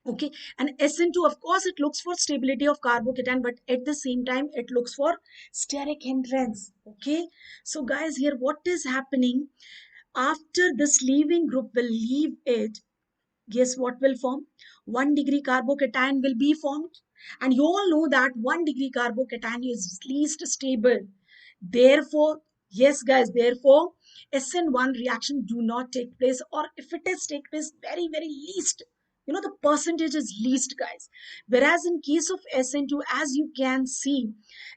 Okay, and SN2, of course, it looks for stability of carbocation, but at the same time, it looks for steric hindrance. Okay, so guys, here what is happening? After this leaving group will leave it, guess what will form? 1 degree carbocation will be formed. And you all know that 1 degree carbocation is least stable. Therefore, yes, guys, therefore, SN1 reaction do not take place, or if it is take place, very, very least. The percentage is least, guys. Whereas in case of SN2, as you can see,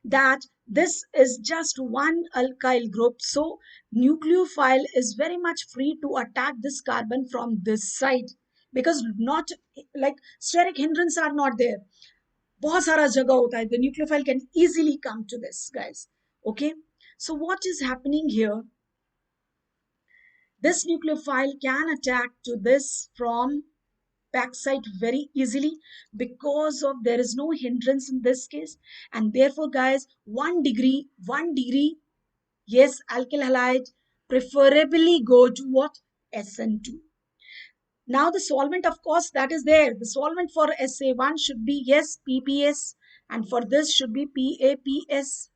that this is just one alkyl group. So nucleophile is very much free to attack this carbon from this side, because not like steric hindrance are not there. बहुत सारा जगह होता है, the nucleophile can easily come to this, guys. Okay, so what is happening here? This nucleophile can attack to this from backside very easily, because of there is no hindrance in this case. And therefore, guys, 1 degree, yes, alkyl halide preferably go to what? SN2. Now the solvent, of course, that is there. The solvent for SA1 should be, yes, PPS, and for this should be PAPS.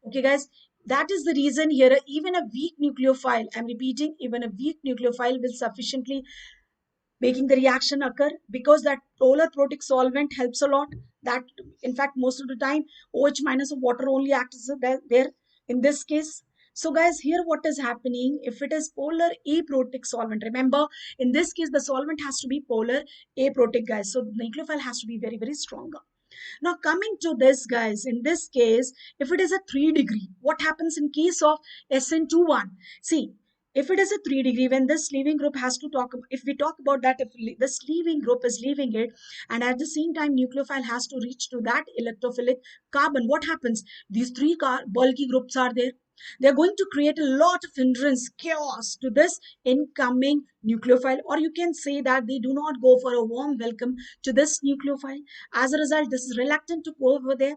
Okay, guys, that is the reason here even a weak nucleophile, I'm repeating, even a weak nucleophile will sufficiently making the reaction occur, because that polar protic solvent helps a lot. That, in fact, most of the time OH minus of water only acts there in this case. So guys, here what is happening, if it is polar aprotic solvent, remember in this case the solvent has to be polar aprotic, guys, so the nucleophile has to be very, very stronger. Now coming to this, guys, in this case, if it is a 3 degree, what happens in case of SN21? See, if it is a 3 degree, when this leaving group has to talk, if we talk about that, if this leaving group is leaving it, and at the same time nucleophile has to reach to that electrophilic carbon, what happens? These three bulky groups are there. They're going to create a lot of hindrance, chaos to this incoming nucleophile, or you can say that they do not go for a warm welcome to this nucleophile. As a result, this is reluctant to go over there.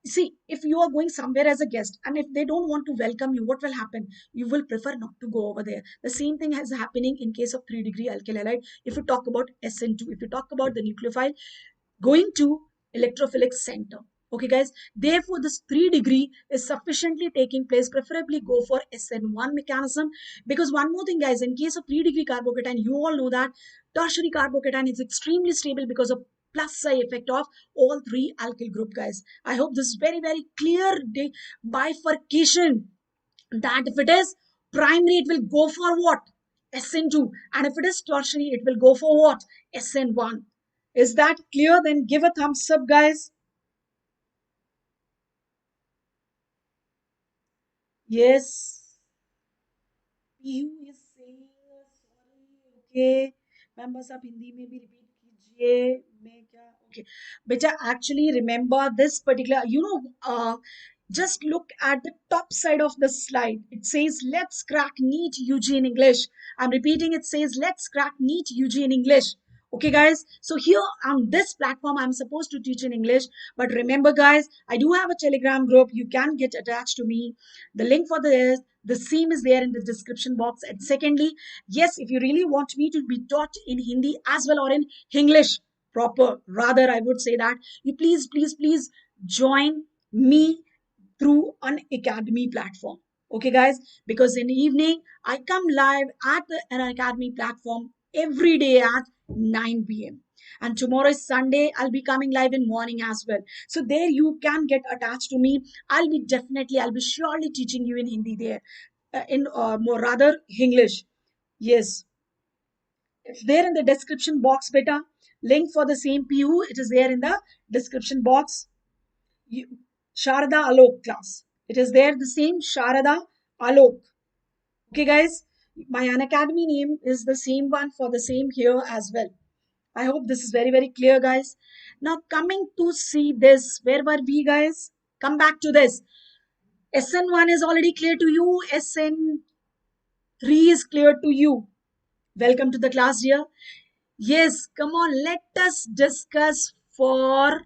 See, if you are going somewhere as a guest and if they don't want to welcome you, what will happen? You will prefer not to go over there. The same thing is happening in case of 3 degree alkyl halide. If you talk about SN2, if you talk about the nucleophile going to electrophilic center. Okay, guys. Therefore, this 3 degree is sufficiently taking place. Preferably go for SN1 mechanism. Because one more thing, guys, in case of 3 degree carbocation, you all know that tertiary carbocation is extremely stable because of plus psi effect of all three alkyl group, guys. I hope this is very, very clear bifurcation, that if it is primary, it will go for what? SN2. And if it is tertiary, it will go for what? SN1. Is that clear? Then give a thumbs up, guys. Yes. Piyu is saying sorry. Okay. Ma'am बस आप हिंदी में भी repeat कीजिए. मैं क्या Okay, beta, actually remember this particular, just look at the top side of the slide. It says, let's crack NEET UG in English. I'm repeating, it says, let's crack NEET UG in English. Okay, guys. So here on this platform, I'm supposed to teach in English. But remember, guys, I do have a Telegram group. You can get attached to me. The link for the same is there in the description box. And secondly, yes, if you really want me to be taught in Hindi as well or in English proper, rather, I would say that you please join me through Unacademy platform. Okay, guys, because in the evening I come live at the Unacademy platform every day at 9 p.m. And tomorrow is Sunday. I'll be coming live in morning as well. So there you can get attached to me. I'll be surely teaching you in Hindi there, in more rather English. Yes, it's there in the description box, beta. Link for the same PU. It is there in the description box. You, Sharada Alok class. It is there, the same Sharada Alok. Okay, guys, my Unacademy name is the same one for the same here as well. I hope this is very, very clear, guys. Now, coming to see this, where were we, guys? Come back to this. SN1 is already clear to you. SN3 is clear to you. Welcome to the class, dear. Yes, come on, let us discuss for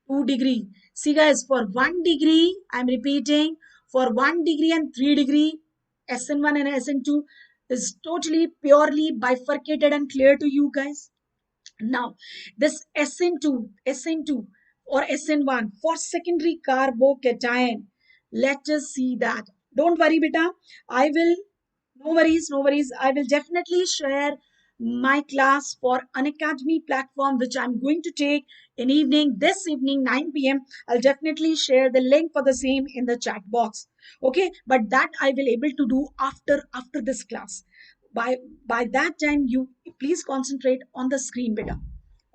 2 degree. See guys, for 1 degree, I'm repeating, for 1 degree and 3 degree, SN1 and SN2 is totally purely bifurcated and clear to you guys. Now, this SN2 or SN1 for secondary carbocation, let us see that. Don't worry, beta. I will, no worries, no worries. I will definitely share my class for Unacademy platform, which I'm going to take in evening, this evening, 9 p.m. I'll definitely share the link for the same in the chat box. Okay, but that I will able to do after this class. By by that time, you please concentrate on the screen, beta.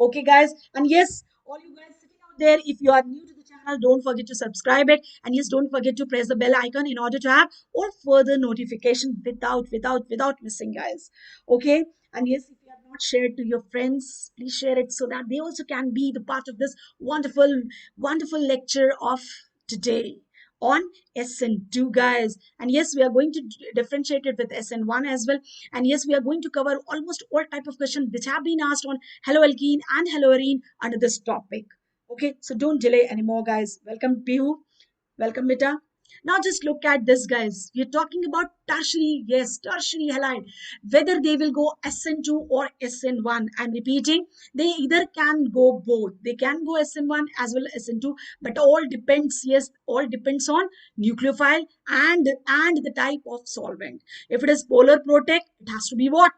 Okay, guys, and yes, all you guys sitting out there, if you are new to the channel, don't forget to subscribe it, and yes, don't forget to press the bell icon in order to have all further notification without missing, guys. Okay, and yes, if you have not shared to your friends, please share it so that they also can be the part of this wonderful lecture of today on SN2, guys. And yes, we are going to differentiate it with SN1 as well. And yes, we are going to cover almost all type of questions which have been asked on haloalkene and haloarene under this topic. Okay, so don't delay anymore, guys. Welcome, Pihu. Welcome, Mita. Now just look at this, guys. We're talking about tertiary, yes, tertiary halide. Whether they will go SN2 or SN1. I'm repeating, they either can go both. They can go SN1 as well as SN2, but all depends, yes, all depends on nucleophile and the type of solvent. If it is polar protect, it has to be what?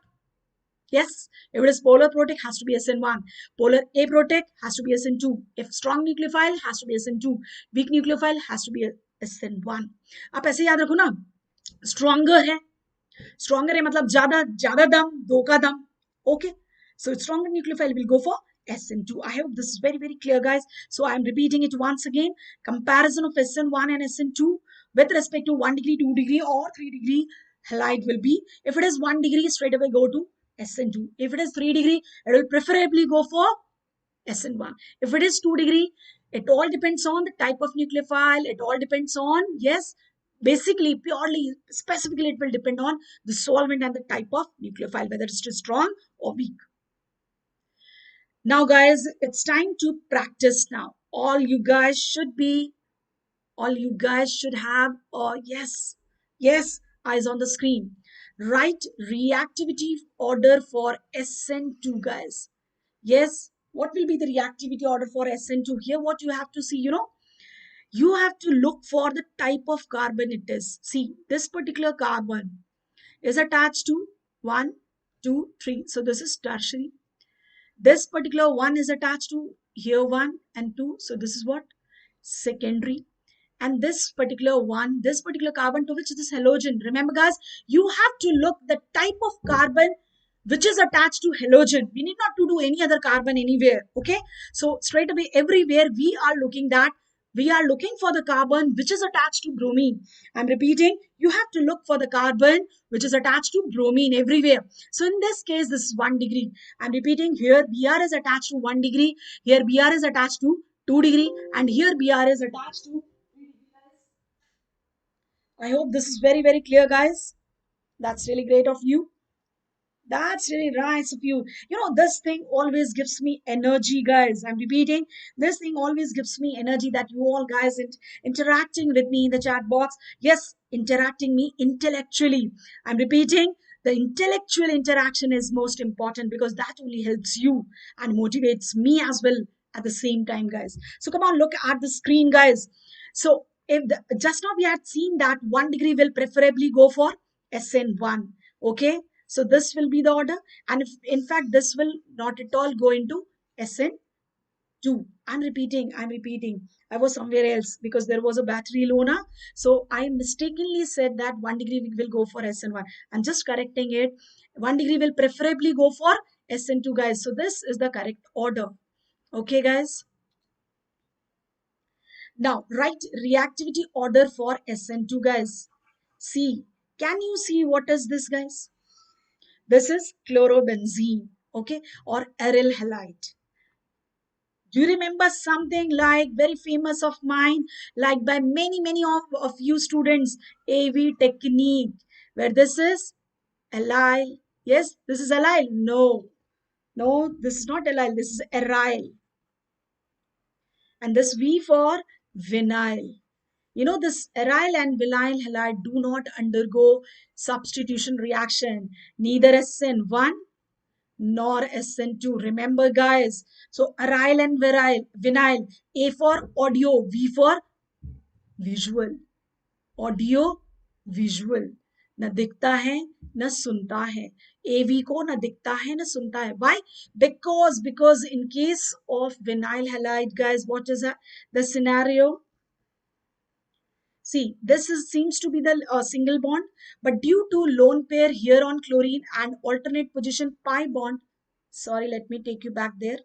Yes, if it is polar protic, has to be SN1. Polar aprotic has to be SN2. If strong nucleophile, has to be SN2. Weak nucleophile has to be SN1. आप ऐसे याद रखो ना, stronger है, stronger है मतलब ज्यादा दम, दो का दम. Okay, so stronger nucleophile will go for SN2. I hope this is very, very clear, guys. So I'm repeating it once again. Comparison of SN1 and SN2 with respect to 1 degree, 2 degree or 3 degree halide will be, if it is 1 degree, straight away go to SN2. If it is 3 degree, it will preferably go for SN1. If it is 2 degree, it all depends on the type of nucleophile. It all depends on, yes, basically, purely, specifically, it will depend on the solvent and the type of nucleophile, whether it's strong or weak. Now, guys, it's time to practice now. All you guys should have, yes, eyes on the screen. Write reactivity order for SN2, guys. Yes, what will be the reactivity order for SN2? Here, what you have to see, you have to look for the type of carbon it is. See, this particular carbon is attached to 1, 2, 3. So this is tertiary. This particular one is attached to here 1 and 2. So this is what? Secondary. And this particular carbon to which this halogen. Remember, guys, you have to look the type of carbon which is attached to halogen. We need not to do any other carbon anywhere. Okay. So straight away, everywhere we are looking that We are looking for the carbon which is attached to bromine. I'm repeating, you have to look for the carbon which is attached to bromine everywhere. So in this case, this is 1 degree. I'm repeating, here Br is attached to 1 degree, here Br is attached to 2 degree, and here Br is attached to 3 degree. I hope this is very, very clear, guys. That's really great of you. That's really nice of you. You know, this thing always gives me energy, guys. I'm repeating, this thing always gives me energy that you all guys interacting with me in the chat box. Yes, interacting me intellectually. I'm repeating, the intellectual interaction is most important because that only helps you and motivates me as well at the same time, guys. So come on, look at the screen, guys. So if just now we had seen that 1 degree will preferably go for SN1. Okay, so this will be the order, and if in fact this will not at all go into Sn2. I'm repeating. I was somewhere else because there was a battery low now. So I mistakenly said that 1 degree will go for Sn1. I'm just correcting it. 1 degree will preferably go for Sn2, guys. So this is the correct order. Okay, guys. Now write reactivity order for Sn2, guys. See, can you see what is this, guys? This is chlorobenzene, okay, or aryl halide. Do you remember something like very famous of mine, like by many of you students, AV technique, where this is allyl. Yes, this is allyl. No, no, this is not allyl. This is aryl, and this V for vinyl. You know, this aryl and vinyl halide do not undergo substitution reaction. Neither SN1 nor Sn2. Remember, guys. So aryl and vinyl. A for audio, V for visual. Audio, visual. न दिखता है न सुनता है. AV को न दिखता है न सुनता है. Why? Because in case of vinyl halide, guys, what is the scenario? See, seems to be the single bond, but due to lone pair here on chlorine and alternate position pi bond, sorry, let me take you back there,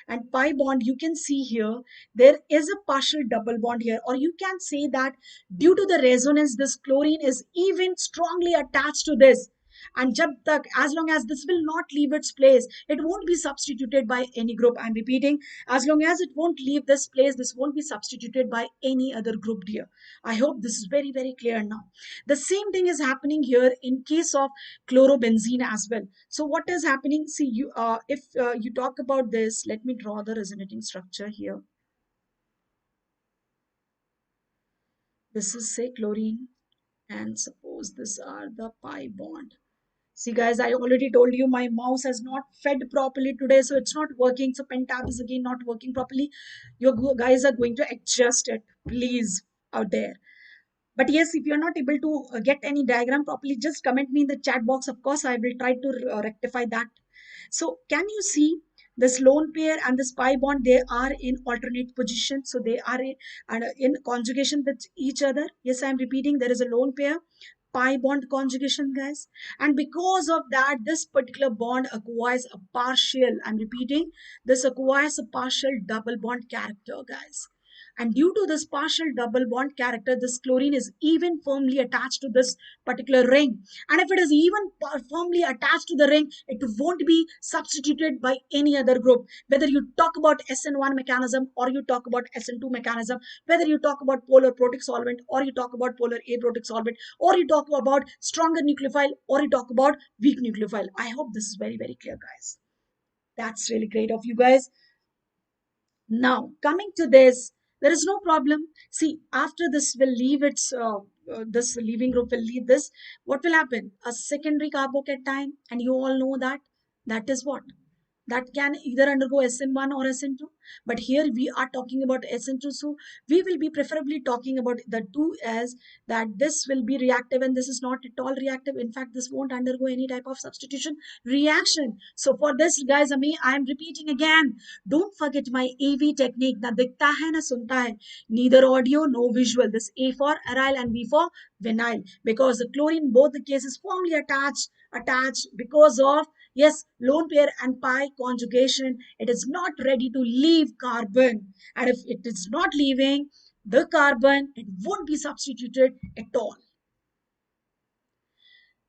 and pi bond, you can see here there is a partial double bond here, or you can say that due to the resonance this chlorine is even strongly attached to this, and jab tak, as long as this will not leave its place, it won't be substituted by any group. I'm repeating, as long as it won't leave this place, this won't be substituted by any other group, dear. I hope this is very, very clear now. The same thing is happening here in case of chlorobenzene as well. So what is happening? See, you if you talk about this, let me draw the resonating structure here. This is, say, chlorine, and suppose this are the pi bond. See, guys, I already told you my mouse has not fed properly today, so it's not working. So pen tab is again not working properly. You guys are going to adjust it, please, out there. But yes, if you're not able to get any diagram properly, just comment me in the chat box. Of course, I will try to rectify that. So can you see this lone pair and this pi bond, they are in alternate position. So they are in conjugation with each other. Yes, I'm repeating, there is a lone pair pi bond conjugation, guys. And because of that, this particular bond acquires a partial, I'm repeating, this acquires a partial double bond character, guys. And due to this partial double bond character, this chlorine is even firmly attached to this particular ring. And if it is even firmly attached to the ring, it won't be substituted by any other group. Whether you talk about SN1 mechanism or you talk about SN2 mechanism, whether you talk about polar protic solvent or you talk about polar aprotic solvent, or you talk about stronger nucleophile or you talk about weak nucleophile. I hope this is very, very clear, guys. That's really great of you guys. Now, coming to this, there is no problem. See, after this will leave its, this leaving group will leave this, what will happen? A secondary carbocation, and you all know that, that is what? That can either undergo SN1 or SN2. But here we are talking about SN2. So we will be preferably talking about the two as that this will be reactive and this is not at all reactive. In fact, this won't undergo any type of substitution reaction. So for this, guys, I am repeating again. Don't forget my AV technique. Na dikhta hai na sunta hai. Neither audio, no visual. This A for aryl and V for vinyl. Because the chlorine, both the cases firmly attached because of, yes, lone pair and pi conjugation. It is not ready to leave carbon. And if it is not leaving, the carbon, it won't be substituted at all.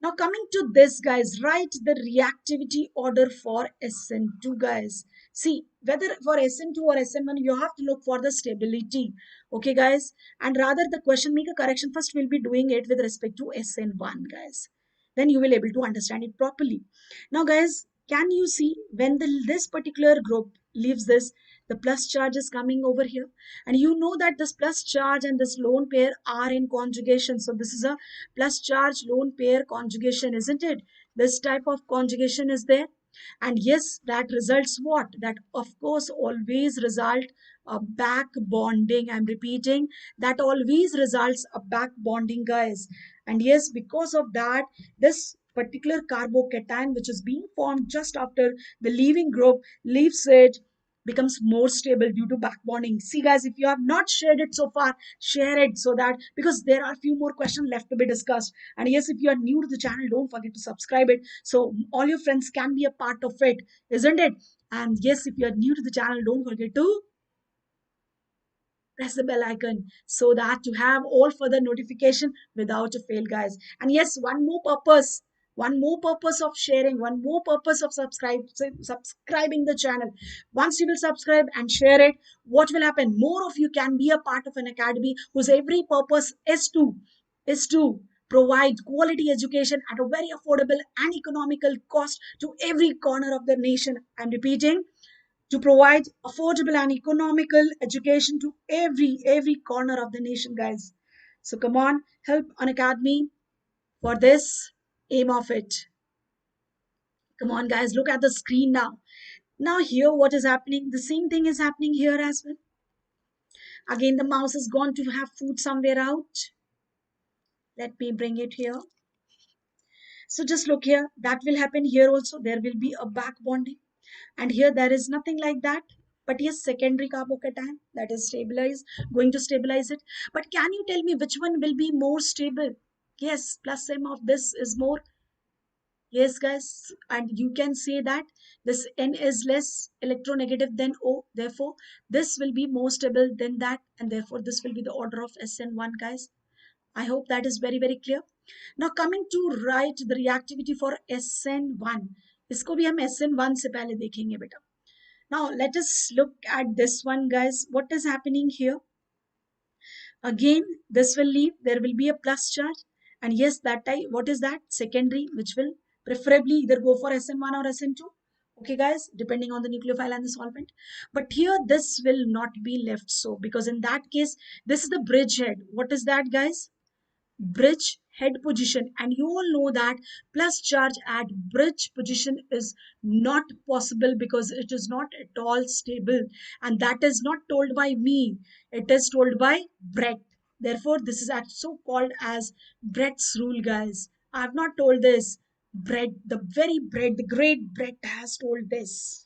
Now coming to this, guys, write the reactivity order for SN2, guys. See, whether for SN2 or SN1, you have to look for the stability. Okay, guys. And rather the question, make a correction. First, we'll be doing it with respect to SN1, guys. Then you will able to understand it properly. Now, guys, can you see when this particular group leaves this, the plus charge is coming over here. And you know that this plus charge and this lone pair are in conjugation. So this is a plus charge lone pair conjugation, isn't it? This type of conjugation is there. And yes, that results what? That of course always result a back bonding. I'm repeating, that always results a back bonding, guys. And yes, because of that, this particular carbocation which is being formed just after the leaving group leaves it, becomes more stable due to back bonding. See, guys, if you have not shared it so far, share it, so that, because there are a few more questions left to be discussed. And yes, if you are new to the channel, don't forget to subscribe it so all your friends can be a part of it, isn't it? And yes, if you are new to the channel, don't forget to press the bell icon so that you have all further notification without a fail, guys. And yes, one more purpose of sharing, one more purpose of subscribing the channel. Once you will subscribe and share it, what will happen? More of you can be a part of an academy whose every purpose is to provide quality education at a very affordable and economical cost to every corner of the nation. I'm repeating, to provide affordable and economical education to every corner of the nation, guys. So come on, help Unacademy for this aim of it. Come on, guys, look at the screen now. Now here what is happening, the same thing is happening here as well. Again, the mouse is gone to have food somewhere out. Let me bring it here. So just look here, that will happen here also. There will be a back bonding. And here there is nothing like that. But yes, secondary carbocation that is stabilized, going to stabilize it. But can you tell me which one will be more stable? Yes, plus m of this is more. Yes, guys. And you can say that this N is less electronegative than O. Therefore, this will be more stable than that. And therefore, this will be the order of SN1, guys. I hope that is very, very clear. Now coming to write the reactivity for SN1. इसको भी हम SN1 से पहले देखेंगे बेटा. Now let us look at this one, guys. What is happening here? Again, this will leave. There will be a plus charge. And yes, that type, what is that? Secondary, which will preferably either go for SN1 or SN2. Okay, guys, depending on the nucleophile and the solvent. But here, this will not be left so, because in that case, this is the bridgehead. What is that, guys? Bridge head position, and you all know that plus charge at bridge position is not possible because it is not at all stable, and that is not told by me, it is told by Brett. Therefore this is also called as Brett's rule, guys. I have not told this. Brett, the great Brett has told this.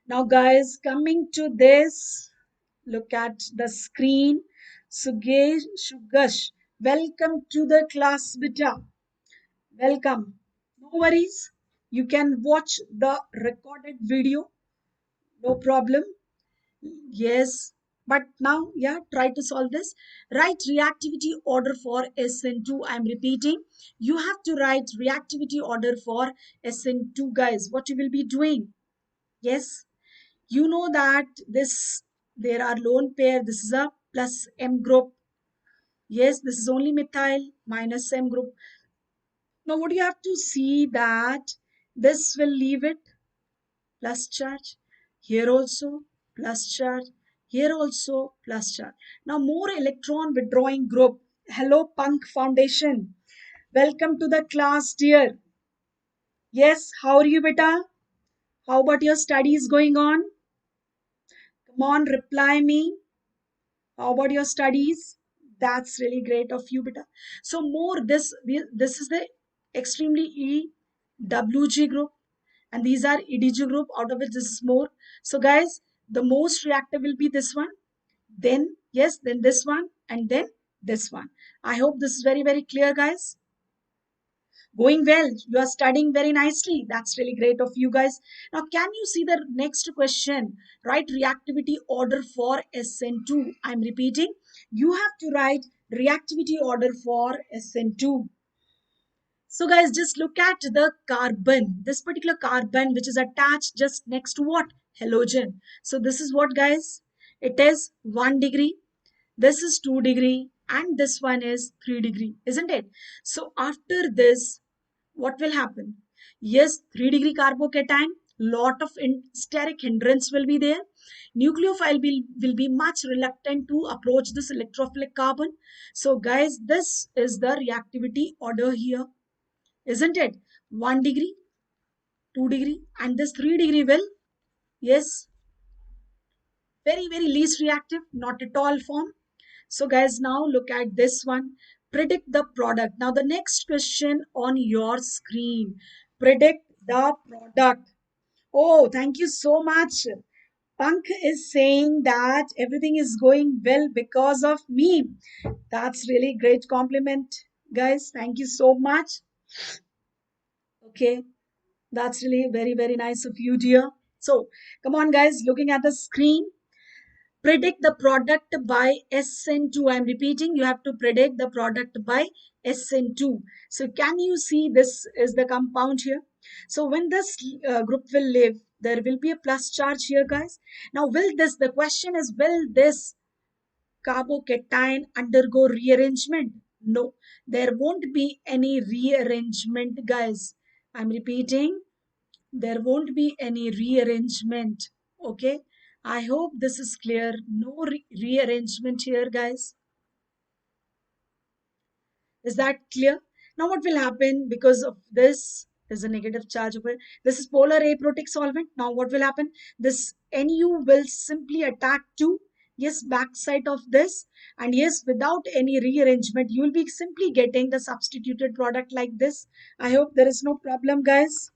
Now, guys, coming to this, look at the screen. Sugesh, Shugash, welcome to the class, beta. Welcome. No worries. You can watch the recorded video. No problem. Yes. But now, yeah, try to solve this. Write reactivity order for SN2. I'm repeating. You have to write reactivity order for SN2, guys. What you will be doing? Yes. You know that this, there are lone pair. This is a plus M group. Yes, this is only methyl minus M group. Now what you have to see that this will leave it plus charge. Here also plus charge. Here also plus charge. Now more electron withdrawing group. Hello Punk Foundation. Welcome to the class, dear. Yes, how are you, beta? How about your studies going on? Come on, reply me. How about your studies? That's really great of you, beta. So more this is the extremely EWG group, and these are EDG group, out of which this is more. So guys, the most reactive will be this one, then yes, then this one, and then this one. I hope this is very, very clear, guys. Going well. You are studying very nicely. That's really great of you guys. Now, can you see the next question? Write reactivity order for SN2. I'm repeating. You have to write reactivity order for SN2. So guys, just look at the carbon, this particular carbon which is attached just next to what? Halogen. So this is what guys? It is 1 degree, this is 2 degree and this one is 3 degree, isn't it? So after this, what will happen? Yes, 3 degree carbocation, lot of steric hindrance will be there. Nucleophile will be much reluctant to approach this electrophilic carbon. So guys, this is the reactivity order here, isn't it? 1 degree, 2 degree and this 3 degree will, yes, very least reactive, not at all form. So guys, now look at this one. Predict the product. Now the next question on your screen. Predict the product. Oh, thank you so much. Punk is saying that everything is going well because of me. That's really great compliment, guys. Thank you so much. Okay. That's really very nice of you, dear. So, come on, guys, looking at the screen. Predict the product by Sn2. I'm repeating, you have to predict the product by Sn2. So, can you see this is the compound here? So, when this group will leave, there will be a plus charge here, guys. Now, the question is, will this carbocation undergo rearrangement? No, there won't be any rearrangement, guys. I'm repeating, there won't be any rearrangement. Okay, I hope this is clear. No rearrangement here, guys. Is that clear? Now what will happen because of this? There's a negative charge over. This is polar aprotic solvent. Now what will happen? This Nu will simply attack to, yes, backside of this, and yes, without any rearrangement you will be simply getting the substituted product like this. I hope there is no problem, guys.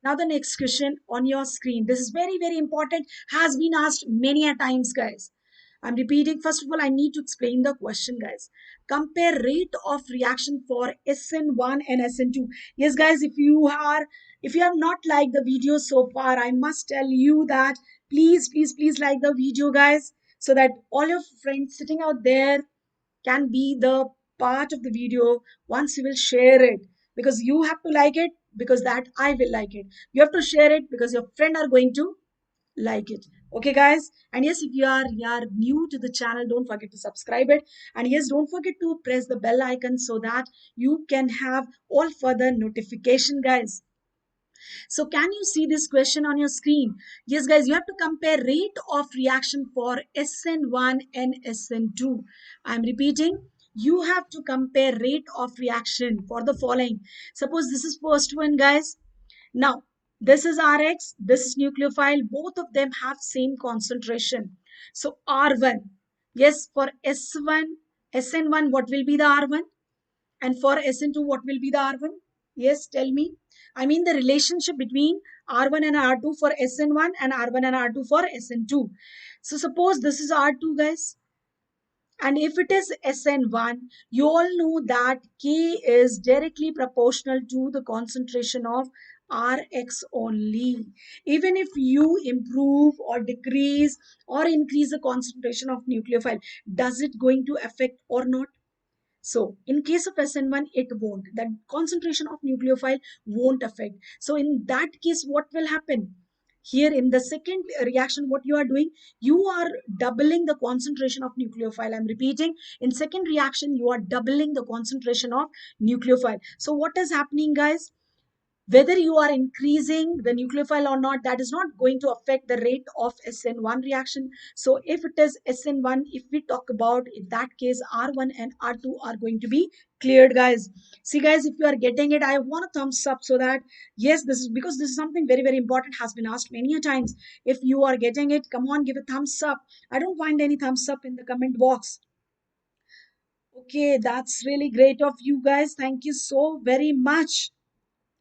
Now the next question on your screen. This is very important. Has been asked many a times, guys. I'm repeating. First of all, I need to explain the question, guys. Compare rate of reaction for SN1 and SN2. Yes, guys, if you have not liked the video so far, I must tell you that please like the video, guys, so that all your friends sitting out there can be the part of the video once you will share it, because you have to like it, because that I will like it. You have to share it because your friend are going to like it. Okay, guys. And yes, if you are new to the channel, don't forget to subscribe it. And yes, don't forget to press the bell icon so that you can have all further notification, guys. So can you see this question on your screen? Yes, guys, you have to compare rate of reaction for SN1 and SN2. I'm repeating, you have to compare rate of reaction for the following. Suppose this is first one, guys. Now, this is Rx, this is nucleophile. Both of them have same concentration. So R1, yes, for S1, SN1, what will be the R1? And for Sn2, what will be the R1? Yes, tell me. I mean the relationship between R1 and R2 for Sn1 and R1 and R2 for Sn2. So suppose this is R2, guys. And if it is Sn1, you all know that K is directly proportional to the concentration of Rx only. Even if you improve or decrease or increase the concentration of nucleophile, does it going to affect or not? So in case of SN1, it won't. That concentration of nucleophile won't affect. So in that case, what will happen? Here in the second reaction, what you are doing, you are doubling the concentration of nucleophile. I'm repeating, in second reaction, you are doubling the concentration of nucleophile. So what is happening, guys? Whether you are increasing the nucleophile or not, that is not going to affect the rate of SN1 reaction. So if it is SN1, if we talk about, in that case, R1 and R2 are going to be cleared, guys. See, guys, if you are getting it, I want a thumbs up, so that, yes, this is because this is something very important, has been asked many a times. If you are getting it, come on, give a thumbs up. I don't find any thumbs up in the comment box. Okay, that's really great of you guys. Thank you so very much.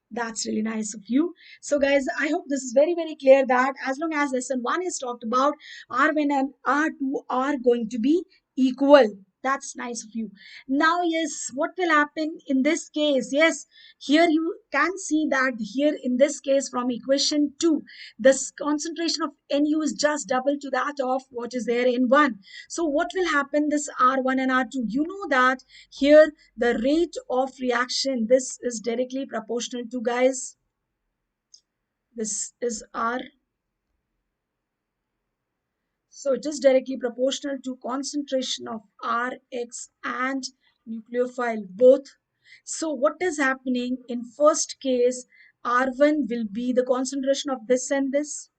That's really nice of you. So guys, I hope this is very clear that as long as SN1 is talked about, R1 and R2 are going to be equal. That's nice of you. Now, yes, what will happen in this case? Yes, here you can see that here in this case from equation 2, the concentration of Nu is just double to that of what is there in 1. So what will happen this R1 and R2? You know that here the rate of reaction, this is directly proportional to, guys, this is R. So it is directly proportional to concentration of Rx and nucleophile both. So what is happening in first case, R1 will be the concentration of this and this.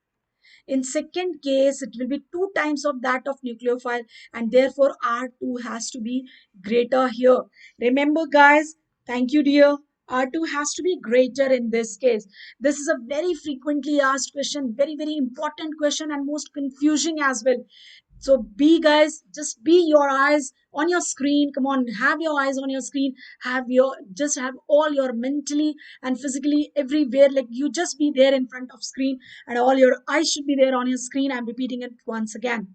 In second case, it will be 2 times of that of nucleophile, and therefore R2 has to be greater here. Remember guys, thank you dear. R2 has to be greater in this case. This is a very frequently asked question, very, very important question and most confusing as well. So be guys, just be your eyes on your screen. Come on, have your eyes on your screen. Just have all your mentally and physically everywhere. Like you just be there in front of screen and all your eyes should be there on your screen. I'm repeating it once again.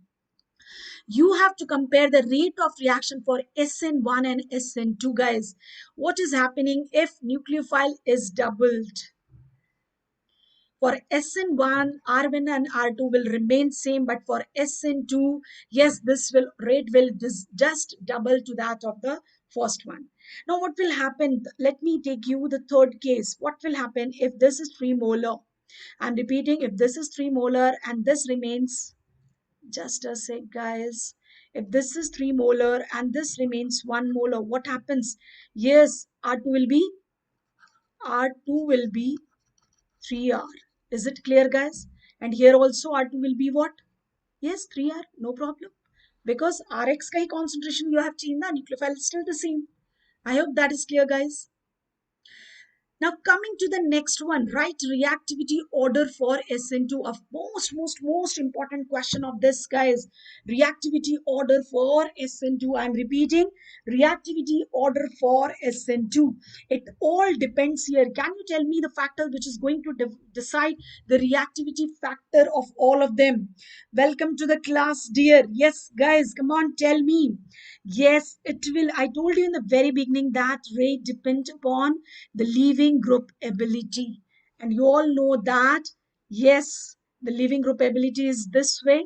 You have to compare the rate of reaction for SN1 and SN2 guys. What is happening if nucleophile is doubled? For SN1, R1 and R2 will remain same, but for SN2, yes, rate will just double to that of the first one. Now, what will happen? Let me take you the third case. What will happen if this is 3 molar? I'm repeating, if this is 3 molar and this remains, just a sec, guys. If this is 3 molar and this remains 1 molar, what happens? Yes, R2 will be 3R. Is it clear, guys? And here also R2 will be what? Yes, 3R, no problem. Because Rx ka hi concentration you have changed, the nucleophile is still the same. I hope that is clear, guys. Now coming to the next one, write reactivity order for SN2. Of most important question of this, guys. Reactivity order for SN2. I'm repeating, reactivity order for SN2. It all depends here. Can you tell me the factor which is going to decide the reactivity factor of all of them? Welcome to the class, dear. Yes, guys, come on, tell me. Yes, it will. I told you in the very beginning that rate depends upon the leaving group ability. And you all know that, yes, the leaving group ability is this way.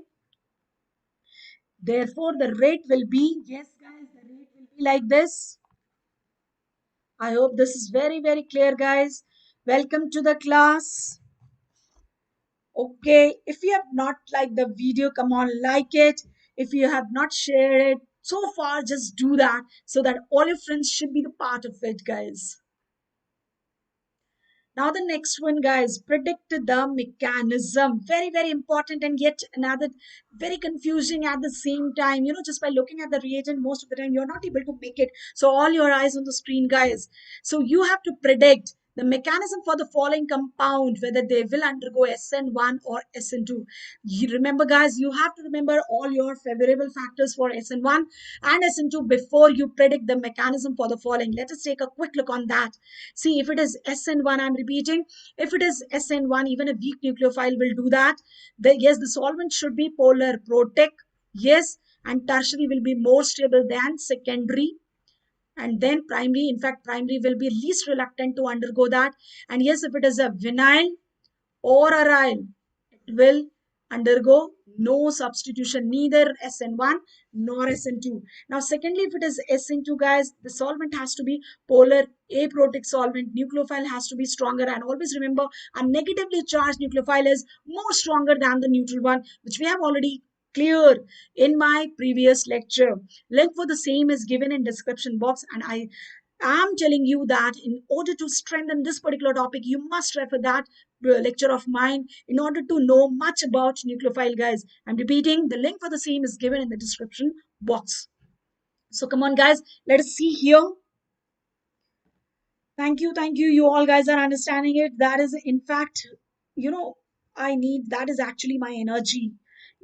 Therefore, the rate will be, yes, guys, the rate will be like this. I hope this is very, very clear, guys. Welcome to the class. Okay, if you have not liked the video, come on, like it. If you have not shared it so far, just do that so that all your friends should be the part of it, guys. Now the next one, guys, predict the mechanism. Very, very important and yet another very confusing at the same time. You know, just by looking at the reagent, most of the time you're not able to make it. So all your eyes on the screen, guys. So you have to predict the mechanism for the following compound, whether they will undergo SN1 or SN2. You remember, guys, you have to remember all your favorable factors for SN1 and SN2 before you predict the mechanism for the following. Let us take a quick look on that. See, if it is SN1, I'm repeating, if it is SN1, even a weak nucleophile will do that. Yes, the solvent should be polar protic. Yes, and tertiary will be more stable than secondary. And then primary, in fact, primary will be least reluctant to undergo that. And yes, if it is a vinyl or aryl, it will undergo no substitution, neither SN1 nor SN2. Now, secondly, if it is SN2, guys, the solvent has to be polar aprotic solvent. Nucleophile has to be stronger. And always remember, a negatively charged nucleophile is more stronger than the neutral one, which we have already clear in my previous lecture. Link for the same is given in description box, and I'm telling you that in order to strengthen this particular topic, you must refer that lecture of mine in order to know much about nucleophile, guys. I'm repeating, the link for the same is given in the description box. So come on, guys, let us see here. Thank you, thank you. You all guys are understanding it. That is, in fact, you know, that is actually my energy.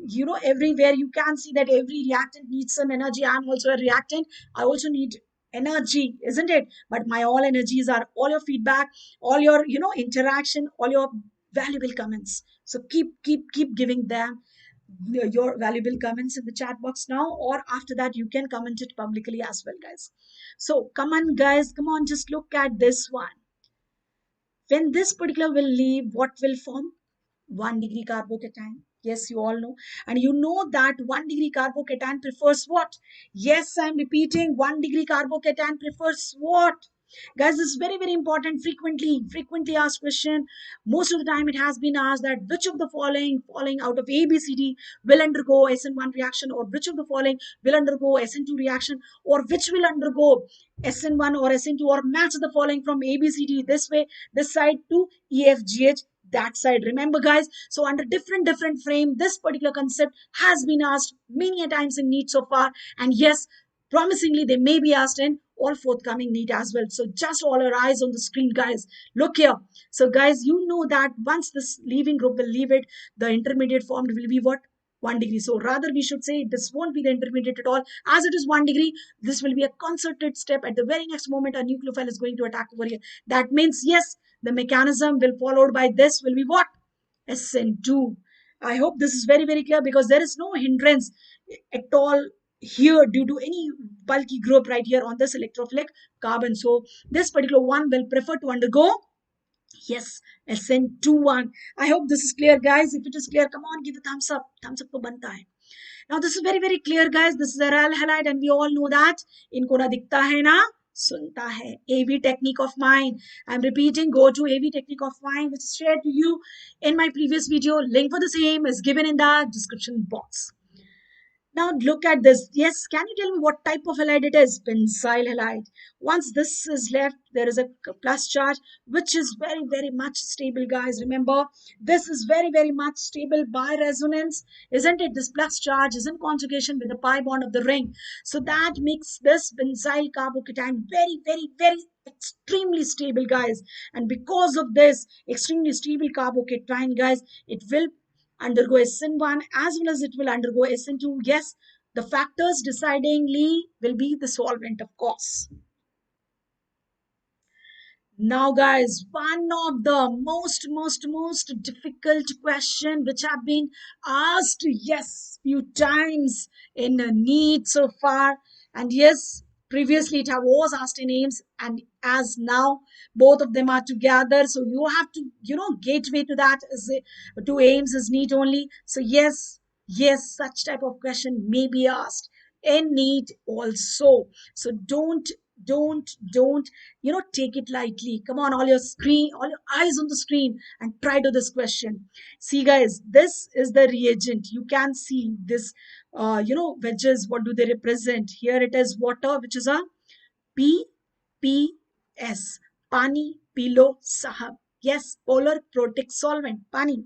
You know, everywhere you can see that every reactant needs some energy. I'm also a reactant. I also need energy, isn't it? But my all energies are all your feedback, all your, interaction, all your valuable comments. So keep giving them your valuable comments in the chat box now, or after that you can comment it publicly as well, guys. So come on, guys, come on, just look at this one. When this particular will leave, what will form? 1 degree carbocation. Yes, you all know. And you know that 1 degree carbocation prefers what? Yes, I'm repeating, 1 degree carbocation prefers what? Guys, this is very, very important. Frequently asked question. Most of the time it has been asked that which of the following out of A, B, C, D will undergo SN1 reaction, or which of the following will undergo SN2 reaction, or which will undergo SN1 or SN2, or match the following from A, B, C, D this way, this side to E, F, G, H that side. Remember, guys, so under different frame, this particular concept has been asked many a times in NEET so far, and yes, promisingly they may be asked in all forthcoming NEET as well. So just all our eyes on the screen, guys. Look here. So guys, you know that once this leaving group will leave it, the intermediate formed will be what? 1 degree. So rather we should say this won't be the intermediate at all. As it is 1 degree, this will be a concerted step. At the very next moment, a nucleophile is going to attack over here. That means, yes, the mechanism will followed by this will be what? Sn2. I hope this is very, very clear, because there is no hindrance at all here due to any bulky group right here on this electrophilic carbon. So this particular one will prefer to undergo, yes, Sn2 one. I hope this is clear, guys. If it is clear, come on, give a thumbs up. Thumbs up to banta hai. Now this is very, very clear, guys. This is a real halide, and we all know that इनको ना दिखता है ना सुनता है. AV technique of mind. I'm repeating, go to AV technique of mind, which is shared to you in my previous video. Link for the same is given in the description box. Now look at this. Yes, can you tell me what type of halide it is? Benzyl halide. Once this is left, there is a plus charge, which is very, very much stable, guys. Remember, this is very, very much stable by resonance, isn't it? This plus charge is in conjugation with the pi bond of the ring. So that makes this benzyl carbocation very, very, very extremely stable, guys. And because of this extremely stable carbocation, guys, it will undergo Sn1 as well as it will undergo Sn2. Yes, the factors decidingly will be the solvent, of course. Now, guys, one of the most difficult question which have been asked, yes, few times in a NEET so far, and yes, previously it was asked in AIMS, and as now both of them are together, so you have to, gateway to that is to AIMS is NEET only. So yes, such type of question may be asked in NEET also. So don't take it lightly. Come on, all your eyes on the screen, and try to this question. See, guys, this is the reagent. You can see this wedges. What do they represent? Here it is water, which is a PPS, pani pilo sahab. Yes, polar protic solvent, pani.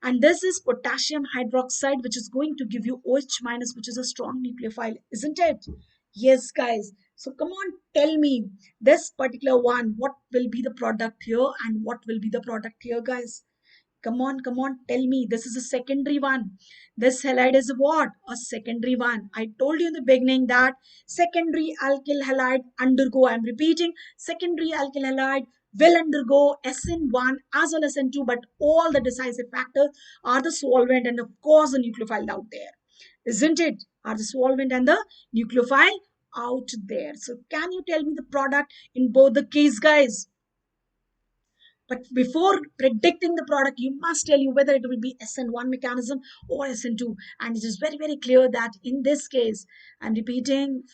And this is potassium hydroxide, which is going to give you OH minus, which is a strong nucleophile, isn't it? Yes, guys. So come on, tell me this particular one, what will be the product here and what will be the product here, guys? Come on, tell me. This is a secondary one. This halide is what? A secondary one. I told you in the beginning that secondary alkyl halide undergo, I'm repeating, secondary alkyl halide will undergo Sn1 as well as Sn2, but all the decisive factors are the solvent and of course the nucleophile out there. Isn't it? Are the solvent and the nucleophile out there. So can you tell me the product in both the case, guys? But before predicting the product, you must tell you whether it will be Sn1 mechanism or Sn2. And it is very, very clear that in this case, I'm repeating,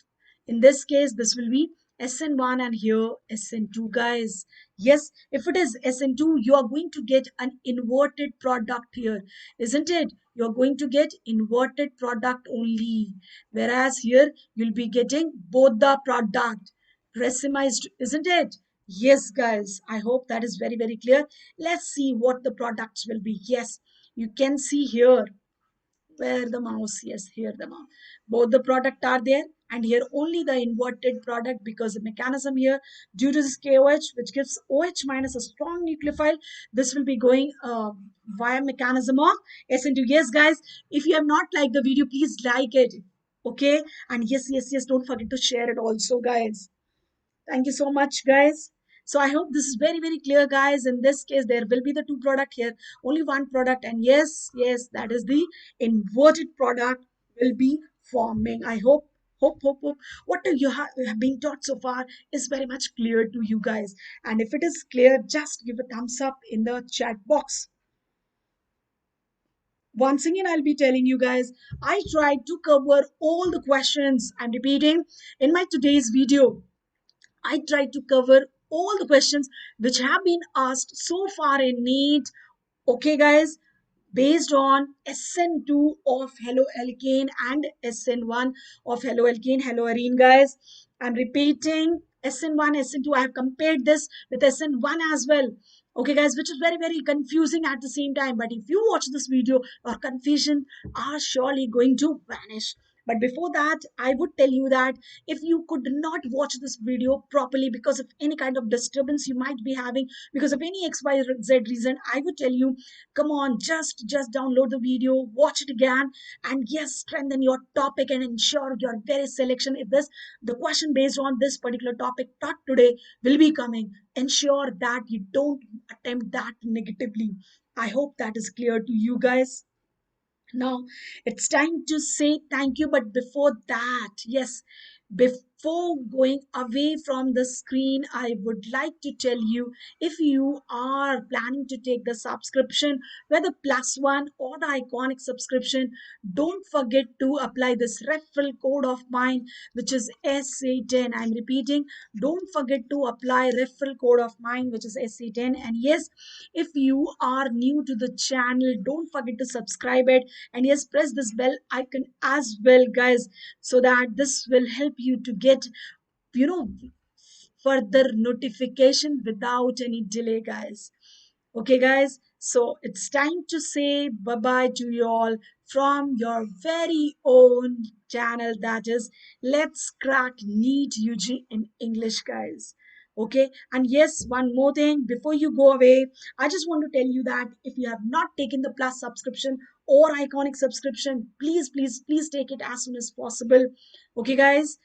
in this case, this will be Sn1 and here Sn2, guys. Yes, if it is Sn2, you are going to get an inverted product here, isn't it? You are going to get inverted product only. Whereas here, you'll be getting both the product. Racemized, isn't it? Yes, guys, I hope that is very, very clear. Let's see what the products will be. Yes, you can see here where the mouse. Yes, here the mouse. Both the product are there, and here only the inverted product, because the mechanism here due to this KOH, which gives OH minus a strong nucleophile, this will be going via mechanism of Sn2. Yes, guys, if you have not liked the video, please like it. Okay, and yes, don't forget to share it also, guys. Thank you so much, guys. So I hope this is very, very clear, guys. In this case, there will be the two product here, only one product. And yes, yes, that is the inverted product will be forming. I hope what have been taught so far is very much clear to you guys. And if it is clear, just give a thumbs up in the chat box. Once again, I'll be telling you guys, I tried to cover all the questions. I'm repeating, in my today's video, I tried to cover all the questions which have been asked so far in NEET. Okay, guys, based on SN2 of haloalkane and SN1 of haloalkane haloarene, guys. I'm repeating, SN1 SN2, I have compared this with SN1 as well. Okay, guys, which is very, very confusing at the same time. But if you watch this video, your confusion are surely going to vanish. But before that, I would tell you that if you could not watch this video properly because of any kind of disturbance you might be having, because of any XYZ reason, I would tell you, come on, just download the video, watch it again, and yes, strengthen your topic and ensure your very selection. If this the question based on this particular topic taught today will be coming, ensure that you don't attempt that negatively. I hope that is clear to you guys. Now it's time to say thank you, but before that, yes, before going away from the screen, I would like to tell you, if you are planning to take the subscription, whether plus one or the iconic subscription, don't forget to apply this referral code of mine, which is SA10. I'm repeating, don't forget to apply referral code of mine, which is SA10. And yes, if you are new to the channel, don't forget to subscribe it, and yes, press this bell icon as well, guys, so that this will help you to get, you know, further notification without any delay, guys. Okay, guys, so it's time to say bye bye to you all from your very own channel, that is Let's Crack NEET UG in English, guys. Okay, and yes, one more thing before you go away, I just want to tell you that if you have not taken the plus subscription or iconic subscription, please take it as soon as possible. Okay, guys,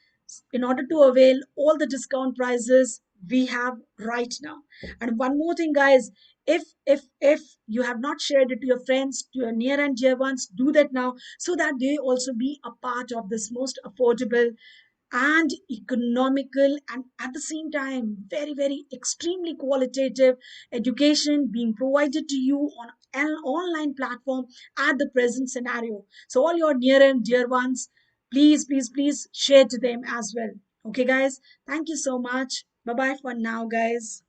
in order to avail all the discount prices we have right now. And one more thing, guys, if you have not shared it to your friends, to your near and dear ones, do that now, so that they also be a part of this most affordable and economical, and at the same time very, very extremely qualitative education being provided to you on an online platform at the present scenario. So all your near and dear ones, please share to them as well. Okay, guys, thank you so much. Bye bye for now, guys.